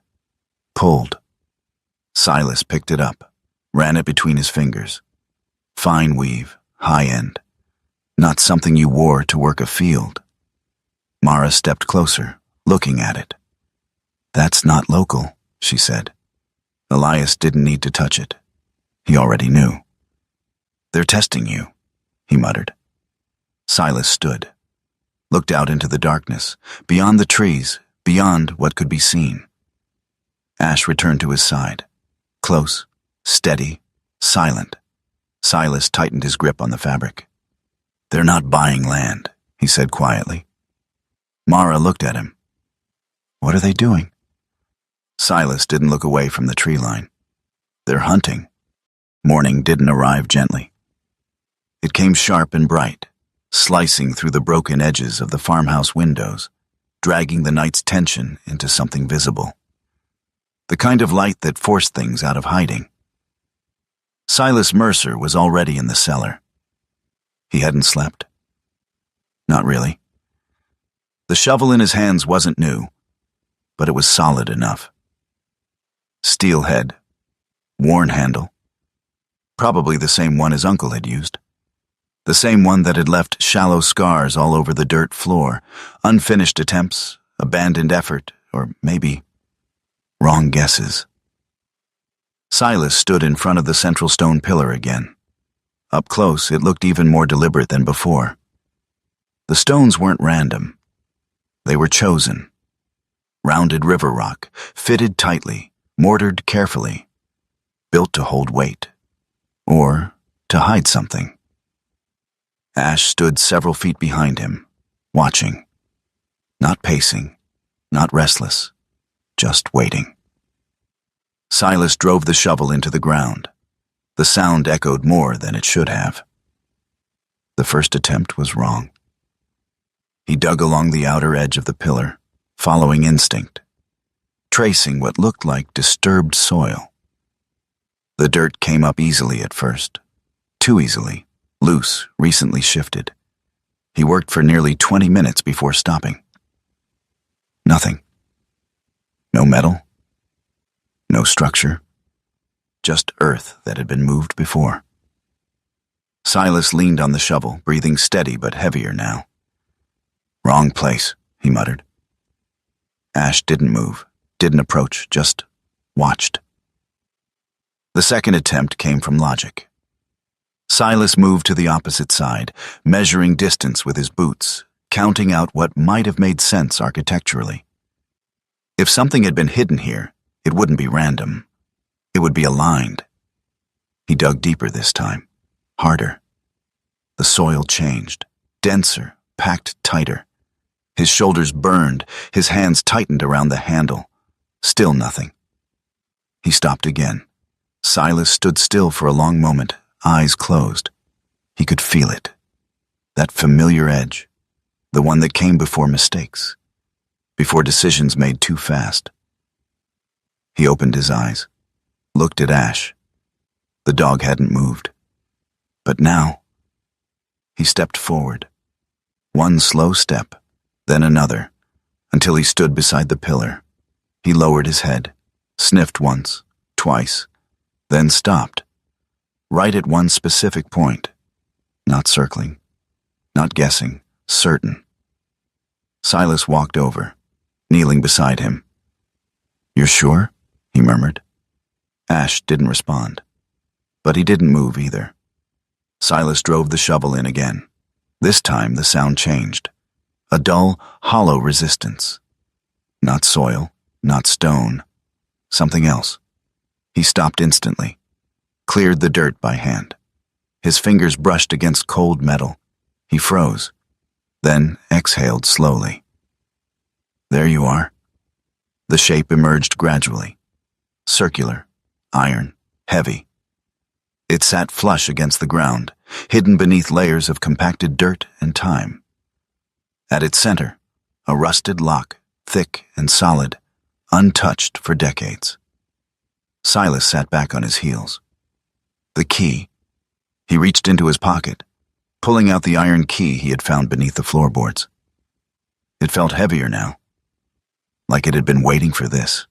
Pulled. Silas picked it up, ran it between his fingers. Fine weave, high-end. Not something you wore to work a field. Mara stepped closer, looking at it. "That's not local," she said. Elias didn't need to touch it. He already knew. "They're testing you," he muttered. Silas stood, looked out into the darkness, beyond the trees, beyond what could be seen. Ash returned to his side, close, steady, silent. Silas tightened his grip on the fabric. "They're not buying land," he said quietly. Mara looked at him. "What are they doing?" Silas didn't look away from the tree line. "They're hunting." Morning didn't arrive gently. It came sharp and bright, slicing through the broken edges of the farmhouse windows, dragging the night's tension into something visible. The kind of light that forced things out of hiding. Silas Mercer was already in the cellar. He hadn't slept. Not really. The shovel in his hands wasn't new, but it was solid enough. Steel head, worn handle, probably the same one his uncle had used. The same one that had left shallow scars all over the dirt floor, unfinished attempts, abandoned effort, or maybe wrong guesses. Silas stood in front of the central stone pillar again. Up close, it looked even more deliberate than before. The stones weren't random. They were chosen. rounded river rock, fitted tightly, mortared carefully, built to hold weight, or to hide something. Ash stood several feet behind him, watching, not pacing, not restless, just waiting. Silas drove the shovel into the ground. The sound echoed more than it should have. The first attempt was wrong. He dug along the outer edge of the pillar, following instinct, tracing what looked like disturbed soil. The dirt came up easily at first, too easily, loose, recently shifted. He worked for nearly 20 minutes before stopping. Nothing. No metal. No structure. Just earth that had been moved before. Silas leaned on the shovel, breathing steady but heavier now. "Wrong place," he muttered. Ash didn't move, didn't approach, just watched. The second attempt came from logic. Silas moved to the opposite side, measuring distance with his boots, counting out what might have made sense architecturally. If something had been hidden here, it wouldn't be random. It would be aligned. He dug deeper this time, harder. The soil changed, denser, packed tighter. His shoulders burned, his hands tightened around the handle. Still nothing. He stopped again. Silas stood still for a long moment, eyes closed. He could feel it. That familiar edge, the one that came before mistakes, before decisions made too fast. He opened his eyes, looked at Ash. The dog hadn't moved. But now, he stepped forward. One slow step, then another, until he stood beside the pillar. He lowered his head, sniffed once, twice, then stopped, right at one specific point, not circling, not guessing, certain. Silas walked over, kneeling beside him. "You're sure?" he murmured. Ash didn't respond, but he didn't move either. Silas drove the shovel in again. This time the sound changed. A dull, hollow resistance. Not soil, not stone. Something else. He stopped instantly, cleared the dirt by hand. His fingers brushed against cold metal. He froze, then exhaled slowly. There you are. The shape emerged gradually. Circular, iron, heavy. It sat flush against the ground, hidden beneath layers of compacted dirt and time. At its center, a rusted lock, thick and solid, untouched for decades. Silas sat back on his heels. The key. He reached into his pocket, pulling out the iron key he had found beneath the floorboards. It felt heavier now, like it had been waiting for this.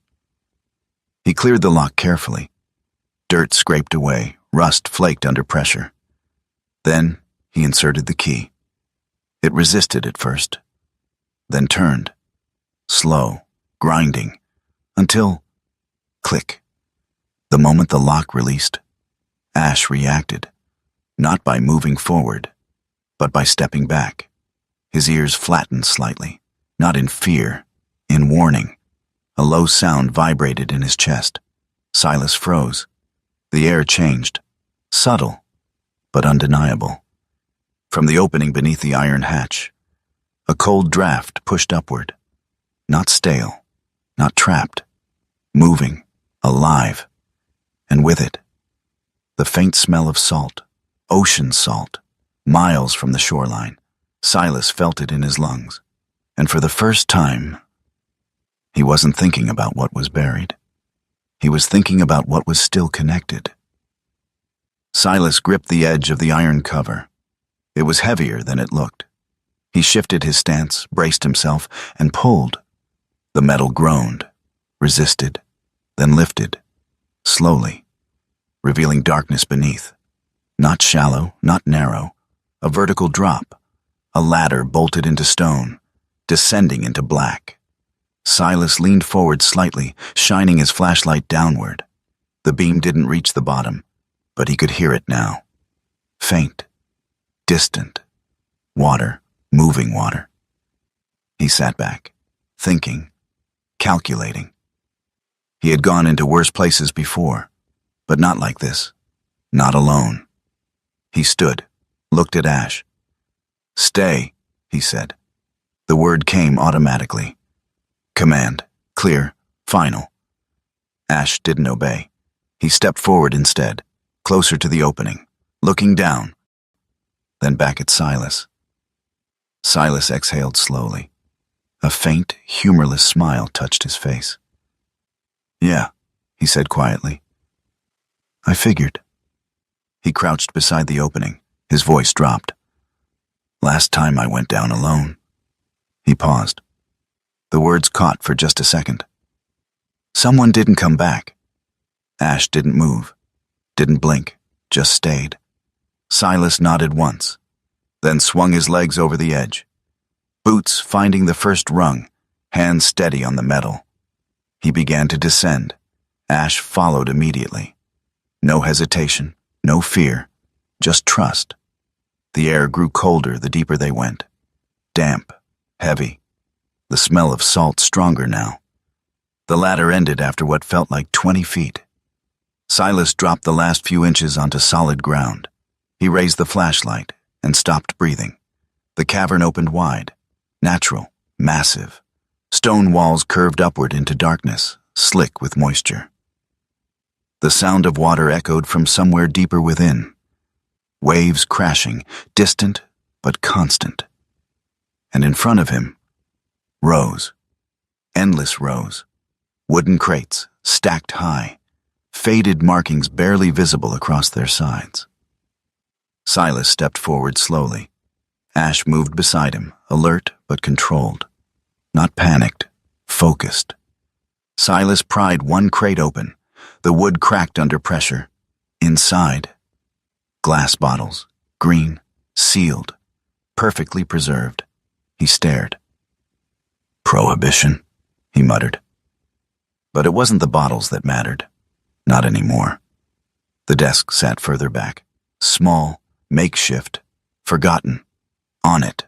He cleared the lock carefully. Dirt scraped away, rust flaked under pressure. Then he inserted the key. It resisted at first, then turned, slow, grinding, until, click. The moment the lock released, Ash reacted, not by moving forward, but by stepping back. His ears flattened slightly, not in fear, in warning. A low sound vibrated in his chest. Silas froze. The air changed, subtle, but undeniable. From the opening beneath the iron hatch, a cold draft pushed upward, not stale, not trapped, moving, alive, and with it, the faint smell of salt, ocean salt, miles from the shoreline. Silas felt it in his lungs, and for the first time, he wasn't thinking about what was buried. He was thinking about what was still connected. Silas gripped the edge of the iron cover. It was heavier than it looked. He shifted his stance, braced himself, and pulled. The metal groaned, resisted, then lifted, slowly, revealing darkness beneath. Not shallow, not narrow, a vertical drop, a ladder bolted into stone, descending into black. Silas leaned forward slightly, shining his flashlight downward. The beam didn't reach the bottom, but he could hear it now. Faint, distant, water, moving water. He sat back, thinking, calculating. He had gone into worse places before, but not like this. Not alone. He stood, looked at Ash. "Stay," he said. The word came automatically. Command, clear, final. Ash didn't obey. He stepped forward instead, closer to the opening, looking down, then back at Silas. Silas exhaled slowly. A faint, humorless smile touched his face. "Yeah," he said quietly. "I figured." He crouched beside the opening. His voice dropped. "Last time I went down alone." He paused. The words caught for just a second. Someone didn't come back. Ash didn't move, didn't blink, just stayed. Silas nodded once, then swung his legs over the edge. Boots finding the first rung, hands steady on the metal. He began to descend. Ash followed immediately. No hesitation, no fear, just trust. The air grew colder the deeper they went. Damp, heavy. The smell of salt stronger now. The ladder ended after what felt like 20 feet. Silas dropped the last few inches onto solid ground. He raised the flashlight and stopped breathing. The cavern opened wide, natural, massive. Stone walls curved upward into darkness, slick with moisture. The sound of water echoed from somewhere deeper within. Waves crashing, distant but constant. And in front of him, rows. Endless rows. Wooden crates, stacked high. Faded markings barely visible across their sides. Silas stepped forward slowly. Ash moved beside him, alert but controlled. Not panicked, focused. Silas pried one crate open. The wood cracked under pressure. Inside, glass bottles, green, sealed, perfectly preserved. He stared. "Prohibition," he muttered. But it wasn't the bottles that mattered. Not anymore. The desk sat further back. Small, makeshift, forgotten. On it,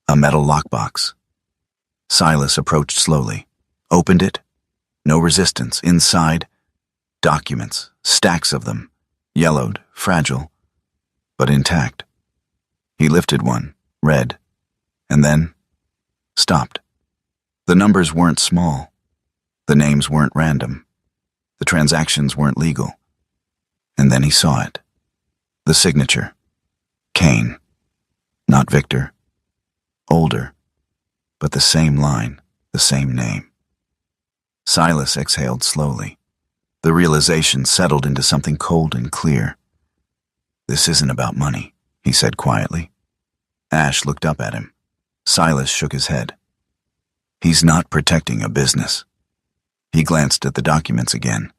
a metal lockbox. Silas approached slowly, opened it. No resistance. Inside, documents, stacks of them, yellowed, fragile, but intact. He lifted one, read, and then stopped. The numbers weren't small. The names weren't random. The transactions weren't legal. And then he saw it. The signature. Kane. Not Victor. Older. But the same line, the same name. Silas exhaled slowly. The realization settled into something cold and clear. "This isn't about money," he said quietly. Ash looked up at him. Silas shook his head. "He's not protecting a business." He glanced at the documents again.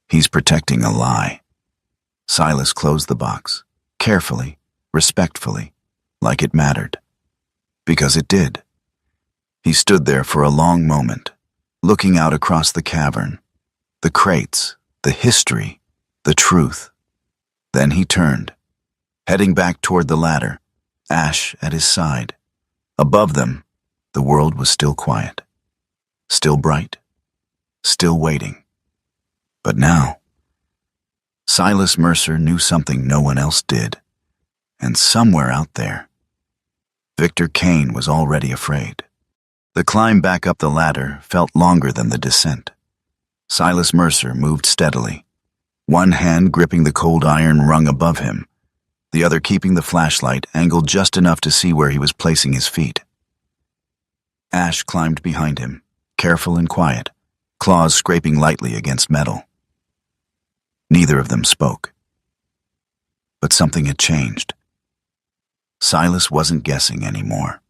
"He's protecting a lie." Silas closed the box, carefully, respectfully, like it mattered. Because it did. He stood there for a long moment, looking out across the cavern, the crates, the history, the truth. Then he turned, heading back toward the ladder, Ash at his side. Above them, the world was still quiet, still bright, still waiting. But now, Silas Mercer knew something no one else did. And somewhere out there, Victor Kane was already afraid. The climb back up the ladder felt longer than the descent. Silas Mercer moved steadily, one hand gripping the cold iron rung above him, the other keeping the flashlight angled just enough to see where he was placing his feet. Ash climbed behind him, careful and quiet, claws scraping lightly against metal. Neither of them spoke. But something had changed. Silas wasn't guessing anymore.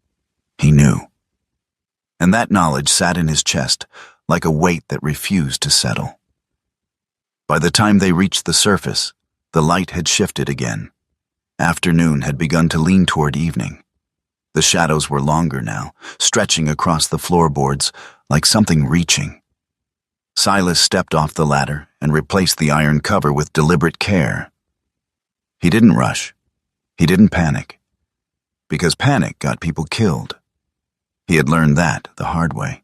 He knew. And that knowledge sat in his chest like a weight that refused to settle. By the time they reached the surface, the light had shifted again. Afternoon had begun to lean toward evening. The shadows were longer now, stretching across the floorboards like something reaching. Silas stepped off the ladder and replaced the iron cover with deliberate care. He didn't rush. He didn't panic. Because panic got people killed. He had learned that the hard way.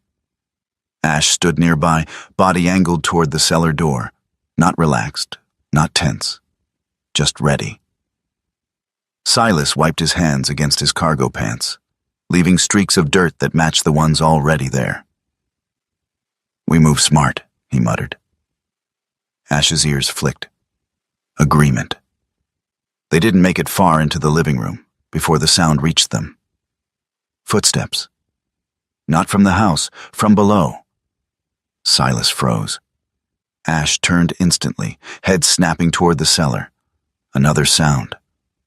Ash stood nearby, body angled toward the cellar door, not relaxed, not tense, just ready. Silas wiped his hands against his cargo pants, leaving streaks of dirt that matched the ones already there. "We move smart," he muttered. Ash's ears flicked. Agreement. They didn't make it far into the living room before the sound reached them. Footsteps. Not from the house, from below. Silas froze. Ash turned instantly, head snapping toward the cellar. Another sound.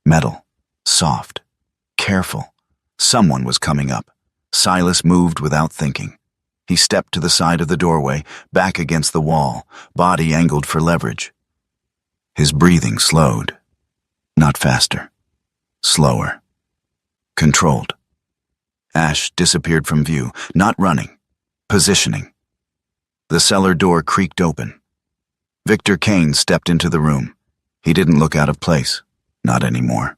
Metal. Soft. Careful. Someone was coming up. Silas moved without thinking. He stepped to the side of the doorway, back against the wall, body angled for leverage. His breathing slowed. Not faster. Slower. Controlled. Ash disappeared from view, not running, positioning. The cellar door creaked open. Victor Kane stepped into the room. He didn't look out of place. Not anymore.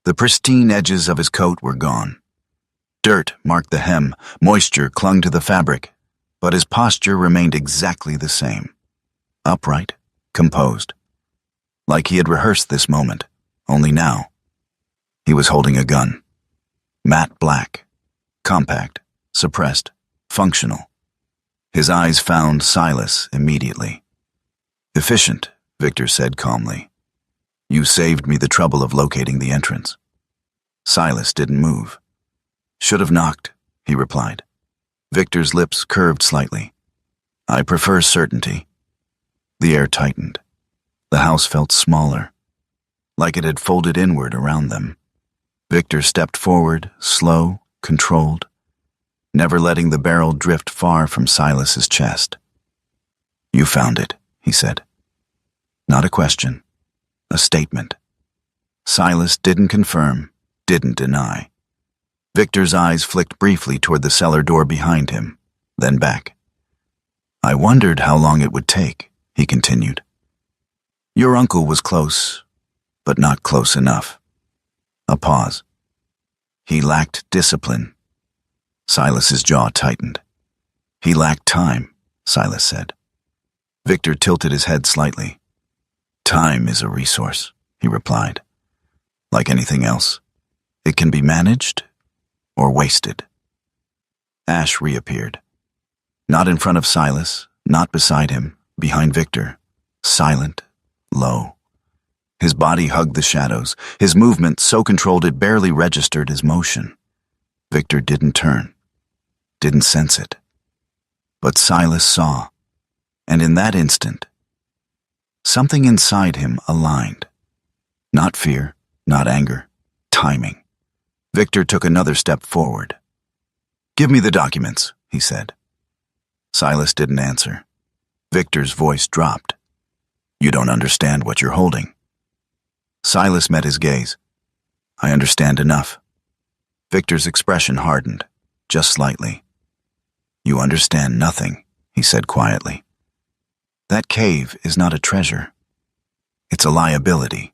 The pristine edges of his coat were gone. Dirt marked the hem, moisture clung to the fabric, but his posture remained exactly the same. Upright, composed. Like he had rehearsed this moment, only now. He was holding a gun. Matte black. Compact, suppressed, functional. His eyes found Silas immediately. "Efficient," Victor said calmly. "You saved me the trouble of locating the entrance." Silas didn't move. "Should have knocked," he replied. Victor's lips curved slightly. "I prefer certainty." The air tightened. The house felt smaller, like it had folded inward around them. Victor stepped forward, slow, controlled, never letting the barrel drift far from Silas's chest. "You found it," he said. Not a question, a statement. Silas didn't confirm, didn't deny. Victor's eyes flicked briefly toward the cellar door behind him, then back. "I wondered how long it would take," he continued. "Your uncle was close, but not close enough." A pause. "He lacked discipline." Silas's jaw tightened. "He lacked time," Silas said. Victor tilted his head slightly. "Time is a resource," he replied. "Like anything else, it can be managed or wasted." Ash reappeared. Not in front of Silas, not beside him, behind Victor. Silent, low. His body hugged the shadows, his movement so controlled it barely registered his motion. Victor didn't turn, didn't sense it. But Silas saw, and in that instant, something inside him aligned. Not fear, not anger, timing. Victor took another step forward. "Give me the documents," he said. Silas didn't answer. Victor's voice dropped. "You don't understand what you're holding." Silas met his gaze. "I understand enough." Victor's expression hardened, just slightly. "You understand nothing," he said quietly. "That cave is not a treasure. It's a liability,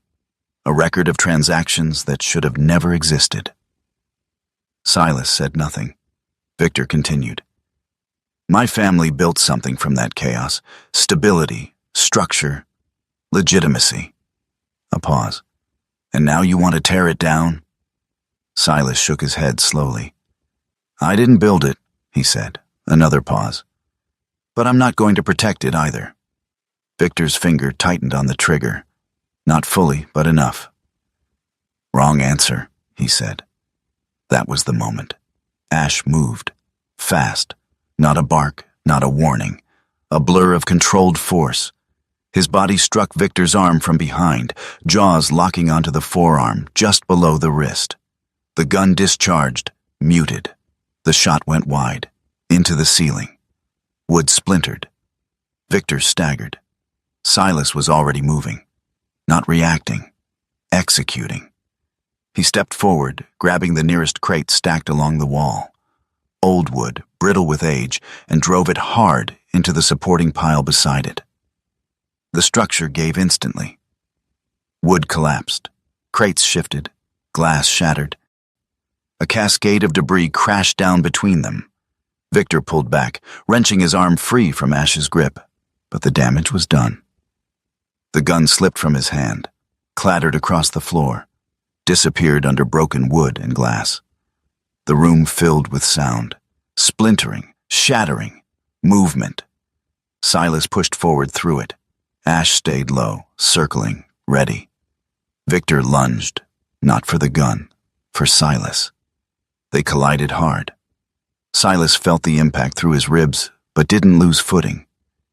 a record of transactions that should have never existed." Silas said nothing. Victor continued. "My family built something from that chaos. Stability, structure, legitimacy." A pause. "And now you want to tear it down?" Silas shook his head slowly. "I didn't build it," he said. Another pause. "But I'm not going to protect it either." Victor's finger tightened on the trigger. Not fully, but enough. "Wrong answer," he said. That was the moment. Ash moved. Fast. Not a bark, not a warning. A blur of controlled force. His body struck Victor's arm from behind, jaws locking onto the forearm, just below the wrist. The gun discharged, muted. The shot went wide, into the ceiling. Wood splintered. Victor staggered. Silas was already moving. Not reacting. Executing. He stepped forward, grabbing the nearest crate stacked along the wall. Old wood, brittle with age, and drove it hard into the supporting pile beside it. The structure gave instantly. Wood collapsed. Crates shifted. Glass shattered. A cascade of debris crashed down between them. Victor pulled back, wrenching his arm free from Ash's grip, but the damage was done. The gun slipped from his hand, clattered across the floor, disappeared under broken wood and glass. The room filled with sound, splintering, shattering, movement. Silas pushed forward through it. Ash stayed low, circling, ready. Victor lunged, not for the gun, for Silas. They collided hard. Silas felt the impact through his ribs, but didn't lose footing.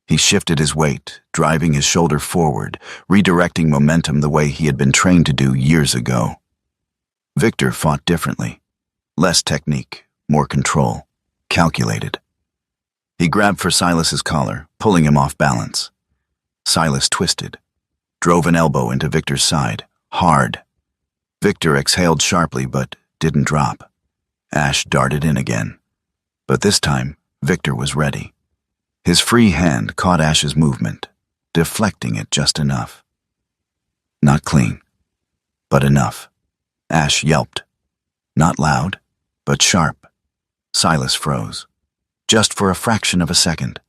He shifted his weight, driving his shoulder forward, redirecting momentum the way he had been trained to do years ago. Victor fought differently. Less technique, more control, calculated. He grabbed for Silas's collar, pulling him off balance. Silas twisted, drove an elbow into Victor's side, hard. Victor exhaled sharply but didn't drop. Ash darted in again. But this time, Victor was ready. His free hand caught Ash's movement, deflecting it just enough. Not clean, but enough. Ash yelped. Not loud, but sharp. Silas froze, just for a fraction of a second.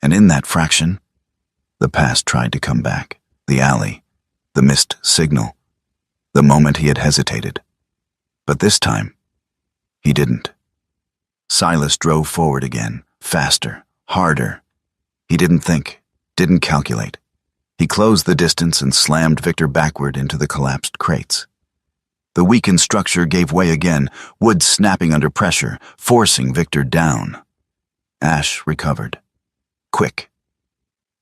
And in that fraction, the past tried to come back. The alley, the missed signal, the moment he had hesitated. But this time, he didn't. Silas drove forward again, faster, harder. He didn't think, didn't calculate. He closed the distance and slammed Victor backward into the collapsed crates. The weakened structure gave way again, wood snapping under pressure, forcing Victor down. Ash recovered. Quick.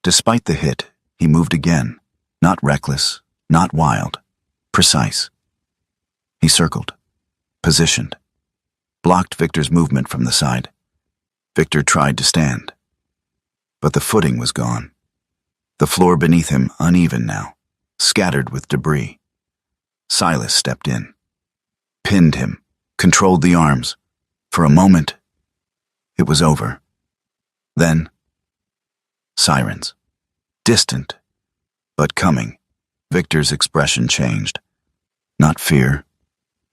Despite the hit, he moved again. Not reckless, not wild. Precise. He circled. Positioned. Blocked Victor's movement from the side. Victor tried to stand. But the footing was gone. The floor beneath him uneven now, scattered with debris. Silas stepped in. Pinned him, controlled the arms. For a moment, it was over. Then, sirens. Distant, but coming. Victor's expression changed. Not fear,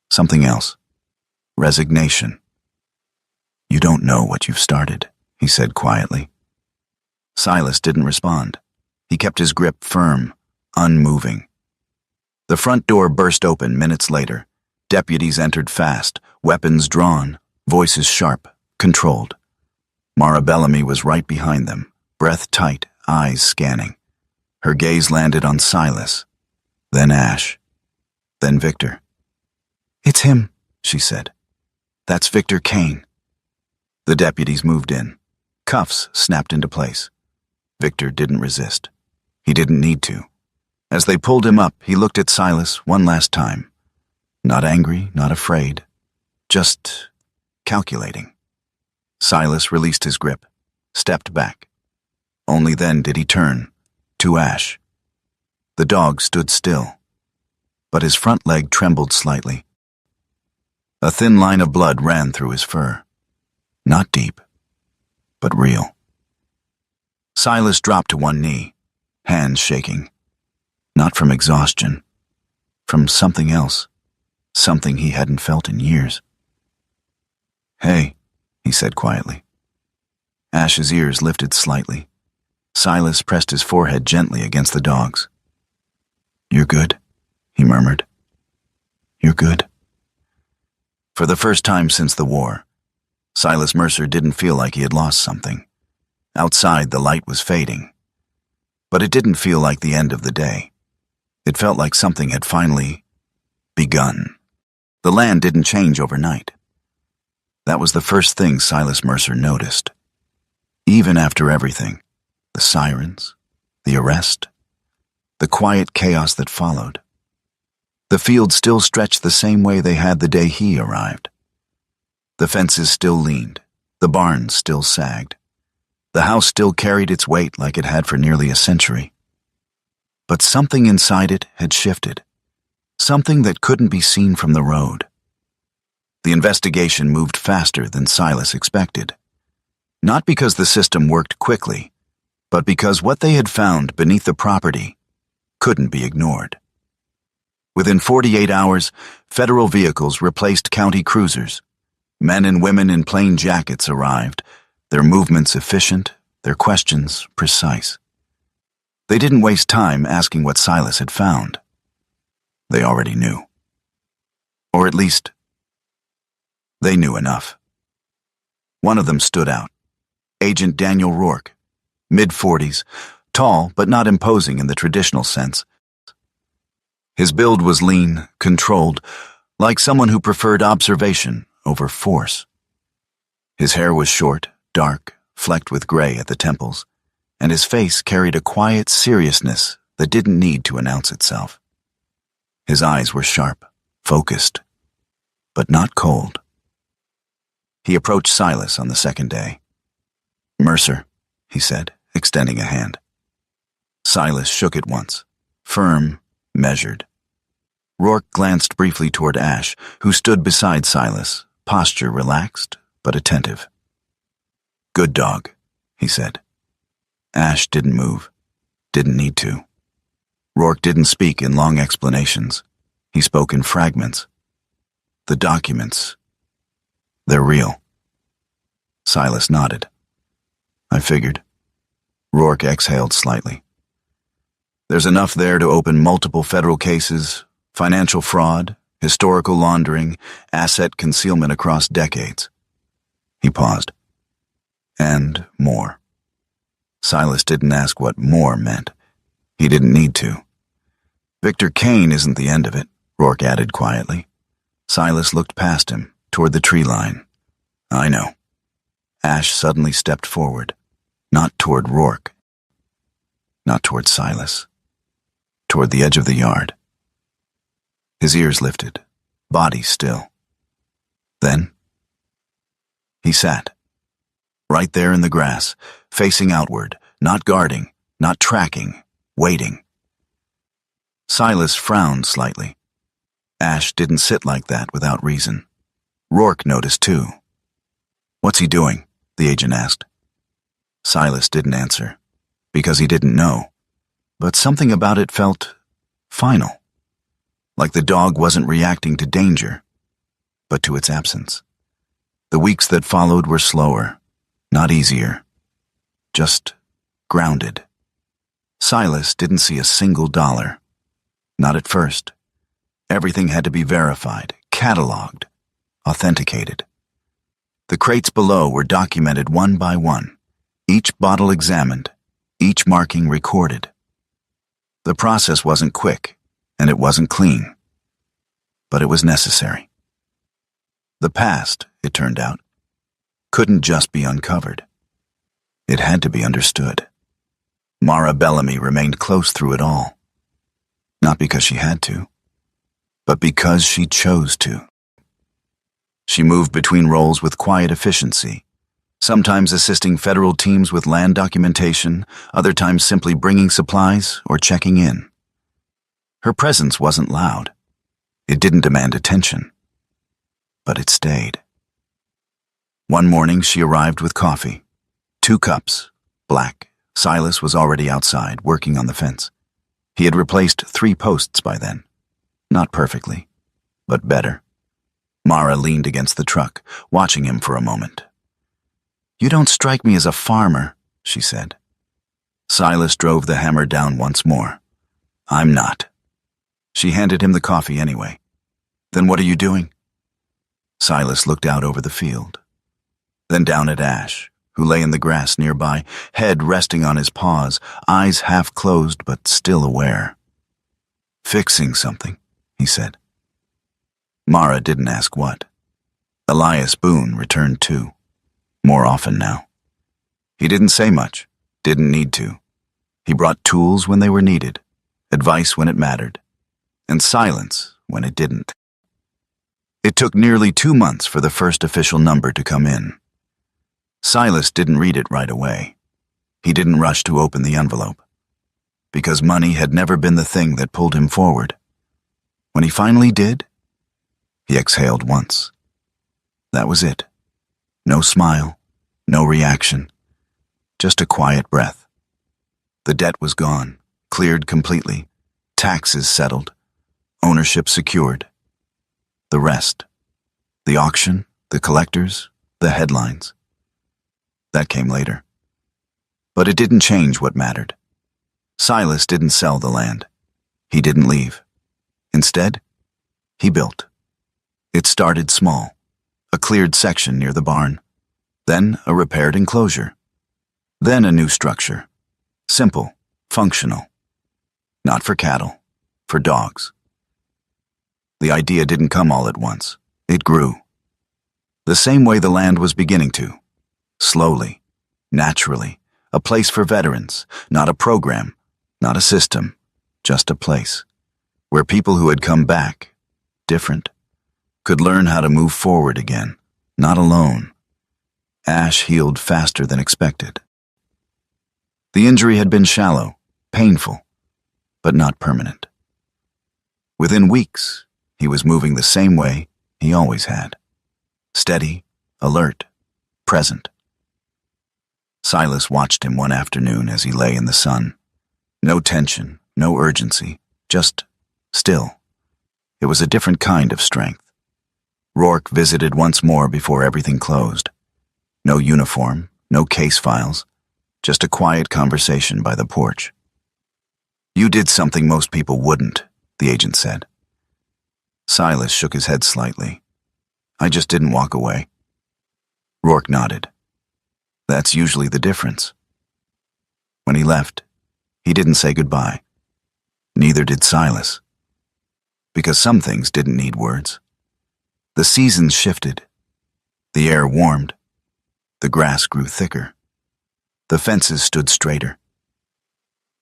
something else. Resignation. You don't know what you've started, he said quietly. Silas didn't respond. He kept his grip firm, unmoving. The front door burst open minutes later. Deputies entered fast, weapons drawn, voices sharp, controlled. Mara Bellamy was right behind them, breath tight, eyes scanning. Her gaze landed on Silas, then Ash, then Victor. It's him, she said. That's Victor Kane. The deputies moved in. Cuffs snapped into place. Victor didn't resist. He didn't need to. As they pulled him up, he looked at Silas one last time. Not angry, not afraid. Just calculating. Silas released his grip, stepped back. Only then did he turn, to Ash. The dog stood still, but his front leg trembled slightly. A thin line of blood ran through his fur. Not deep, but real. Silas dropped to one knee, hands shaking. Not from exhaustion, from something else, something he hadn't felt in years. Hey, he said quietly. Ash's ears lifted slightly. Silas pressed his forehead gently against the dog's. You're good, he murmured. You're good. For the first time since the war, Silas Mercer didn't feel like he had lost something. Outside, the light was fading. But it didn't feel like the end of the day. It felt like something had finally begun. The land didn't change overnight. That was the first thing Silas Mercer noticed. Even after everything, the sirens, the arrest, the quiet chaos that followed, the fields still stretched the same way they had the day he arrived. The fences still leaned, the barns still sagged. The house still carried its weight like it had for nearly a century. But something inside it had shifted, something that couldn't be seen from the road. The investigation moved faster than Silas expected. Not because the system worked quickly, but because what they had found beneath the property couldn't be ignored. Within 48 hours, federal vehicles replaced county cruisers. Men and women in plain jackets arrived, their movements efficient, their questions precise. They didn't waste time asking what Silas had found. They already knew. Or at least, they knew enough. One of them stood out. Agent Daniel Rourke, mid-40s, tall but not imposing in the traditional sense. His build was lean, controlled, like someone who preferred observation over force. His hair was short, dark, flecked with gray at the temples, and his face carried a quiet seriousness that didn't need to announce itself. His eyes were sharp, focused, but not cold. He approached Silas on the second day. "Mercer," he said, extending a hand. Silas shook it once, firm, measured. Rourke glanced briefly toward Ash, who stood beside Silas, posture relaxed but attentive. "Good dog," he said. Ash didn't move, didn't need to. Rourke didn't speak in long explanations. He spoke in fragments. "The documents, they're real." Silas nodded. "I figured." Rourke exhaled slightly. "There's enough there to open multiple federal cases, financial fraud, historical laundering, asset concealment across decades." He paused. "And more." Silas didn't ask what more meant. He didn't need to. "Victor Kane isn't the end of it," Rourke added quietly. Silas looked past him, toward the tree line. "I know." Ash suddenly stepped forward, not toward Rourke, not toward Silas, toward the edge of the yard. His ears lifted, body still. Then he sat, right there in the grass, facing outward, not guarding, not tracking, waiting. Silas frowned slightly. Ash didn't sit like that without reason. Rourke noticed too. "What's he doing?" the agent asked. Silas didn't answer, because he didn't know, but something about it felt final, like the dog wasn't reacting to danger, but to its absence. The weeks that followed were slower, not easier, just grounded. Silas didn't see a single dollar. Not at first. Everything had to be verified, cataloged, authenticated. The crates below were documented one by one, each bottle examined, each marking recorded. The process wasn't quick, and it wasn't clean, but it was necessary. The past, it turned out, couldn't just be uncovered. It had to be understood. Mara Bellamy remained close through it all. Not because she had to, but because she chose to. She moved between roles with quiet efficiency, sometimes assisting federal teams with land documentation, other times simply bringing supplies or checking in. Her presence wasn't loud. It didn't demand attention, but it stayed. One morning she arrived with coffee. 2 cups, black. Silas was already outside, working on the fence. He had replaced 3 posts by then. Not perfectly, but better. Mara leaned against the truck, watching him for a moment. "You don't strike me as a farmer," she said. Silas drove the hammer down once more. "I'm not." She handed him the coffee anyway. "Then what are you doing?" Silas looked out over the field, then down at Ash, who lay in the grass nearby, head resting on his paws, eyes half closed but still aware. "Fixing something," he said. Mara didn't ask what. Elias Boone returned too, more often now. He didn't say much, didn't need to. He brought tools when they were needed, advice when it mattered, and silence when it didn't. It took nearly 2 months for the first official number to come in. Silas didn't read it right away. He didn't rush to open the envelope, because money had never been the thing that pulled him forward. When he finally did, he exhaled once. That was it. No smile, no reaction, just a quiet breath. The debt was gone, cleared completely, taxes settled, ownership secured. The rest, the auction, The collectors, the headlines. That came later. But it didn't change what mattered. Silas didn't sell the land. He didn't leave. Instead, he built. It started small, a cleared section near the barn, then a repaired enclosure, then a new structure, simple, functional. Not for cattle, for dogs. The idea didn't come all at once. It grew. The same way the land was beginning to. Slowly, naturally, a place for veterans, not a program, not a system, just a place where people who had come back, different, could learn how to move forward again, not alone. Ash healed faster than expected. The injury had been shallow, painful, but not permanent. Within weeks, he was moving the same way he always had. Steady, alert, present. Silas watched him one afternoon as he lay in the sun. No tension, no urgency, just still. It was a different kind of strength. Rourke visited once more before everything closed. No uniform, no case files, just a quiet conversation by the porch. "You did something most people wouldn't," the agent said. Silas shook his head slightly. "I just didn't walk away." Rourke nodded. "That's usually the difference." When he left, he didn't say goodbye. Neither did Silas. Because some things didn't need words. The seasons shifted. The air warmed. The grass grew thicker. The fences stood straighter.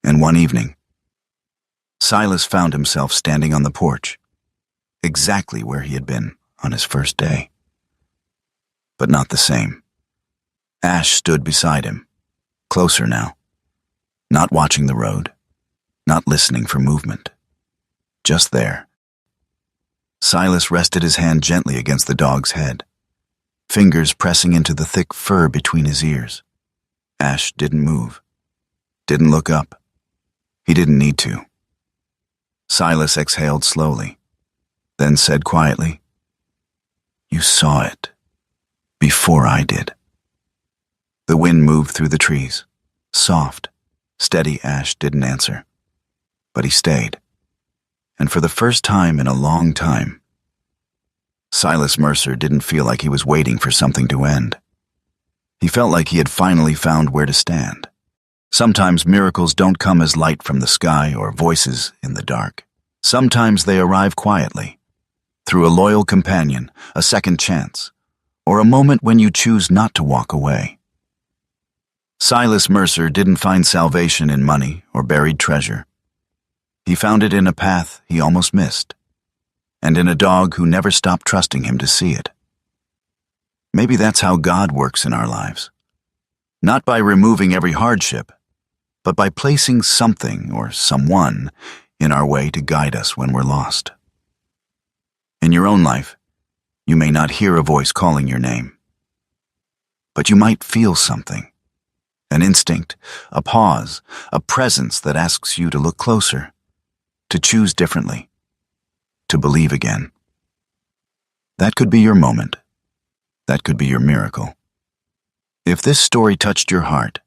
And one evening, Silas found himself standing on the porch, exactly where he had been on his first day. But not the same. Ash stood beside him, closer now, not watching the road, not listening for movement, just there. Silas rested his hand gently against the dog's head, fingers pressing into the thick fur between his ears. Ash didn't move, didn't look up. He didn't need to. Silas exhaled slowly, then said quietly, "You saw it before I did." The wind moved through the trees, soft, steady. Ash didn't answer, but he stayed. And for the first time in a long time, Silas Mercer didn't feel like he was waiting for something to end. He felt like he had finally found where to stand. Sometimes miracles don't come as light from the sky or voices in the dark. Sometimes they arrive quietly, through a loyal companion, a second chance, or a moment when you choose not to walk away. Silas Mercer didn't find salvation in money or buried treasure. He found it in a path he almost missed, and in a dog who never stopped trusting him to see it. Maybe that's how God works in our lives. Not by removing every hardship, but by placing something or someone in our way to guide us when we're lost. In your own life, you may not hear a voice calling your name, but you might feel something, an instinct, a pause, a presence that asks you to look closer, to choose differently, to believe again. That could be your moment. That could be your miracle. If this story touched your heart,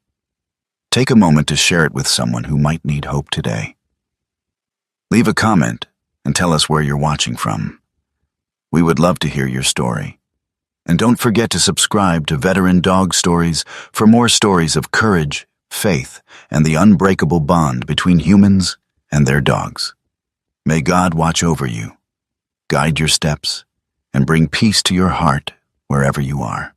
take a moment to share it with someone who might need hope today. Leave a comment and tell us where you're watching from. We would love to hear your story. And don't forget to subscribe to Veteran Dog Stories for more stories of courage, faith, and the unbreakable bond between humans and their dogs. May God watch over you, guide your steps, and bring peace to your heart wherever you are.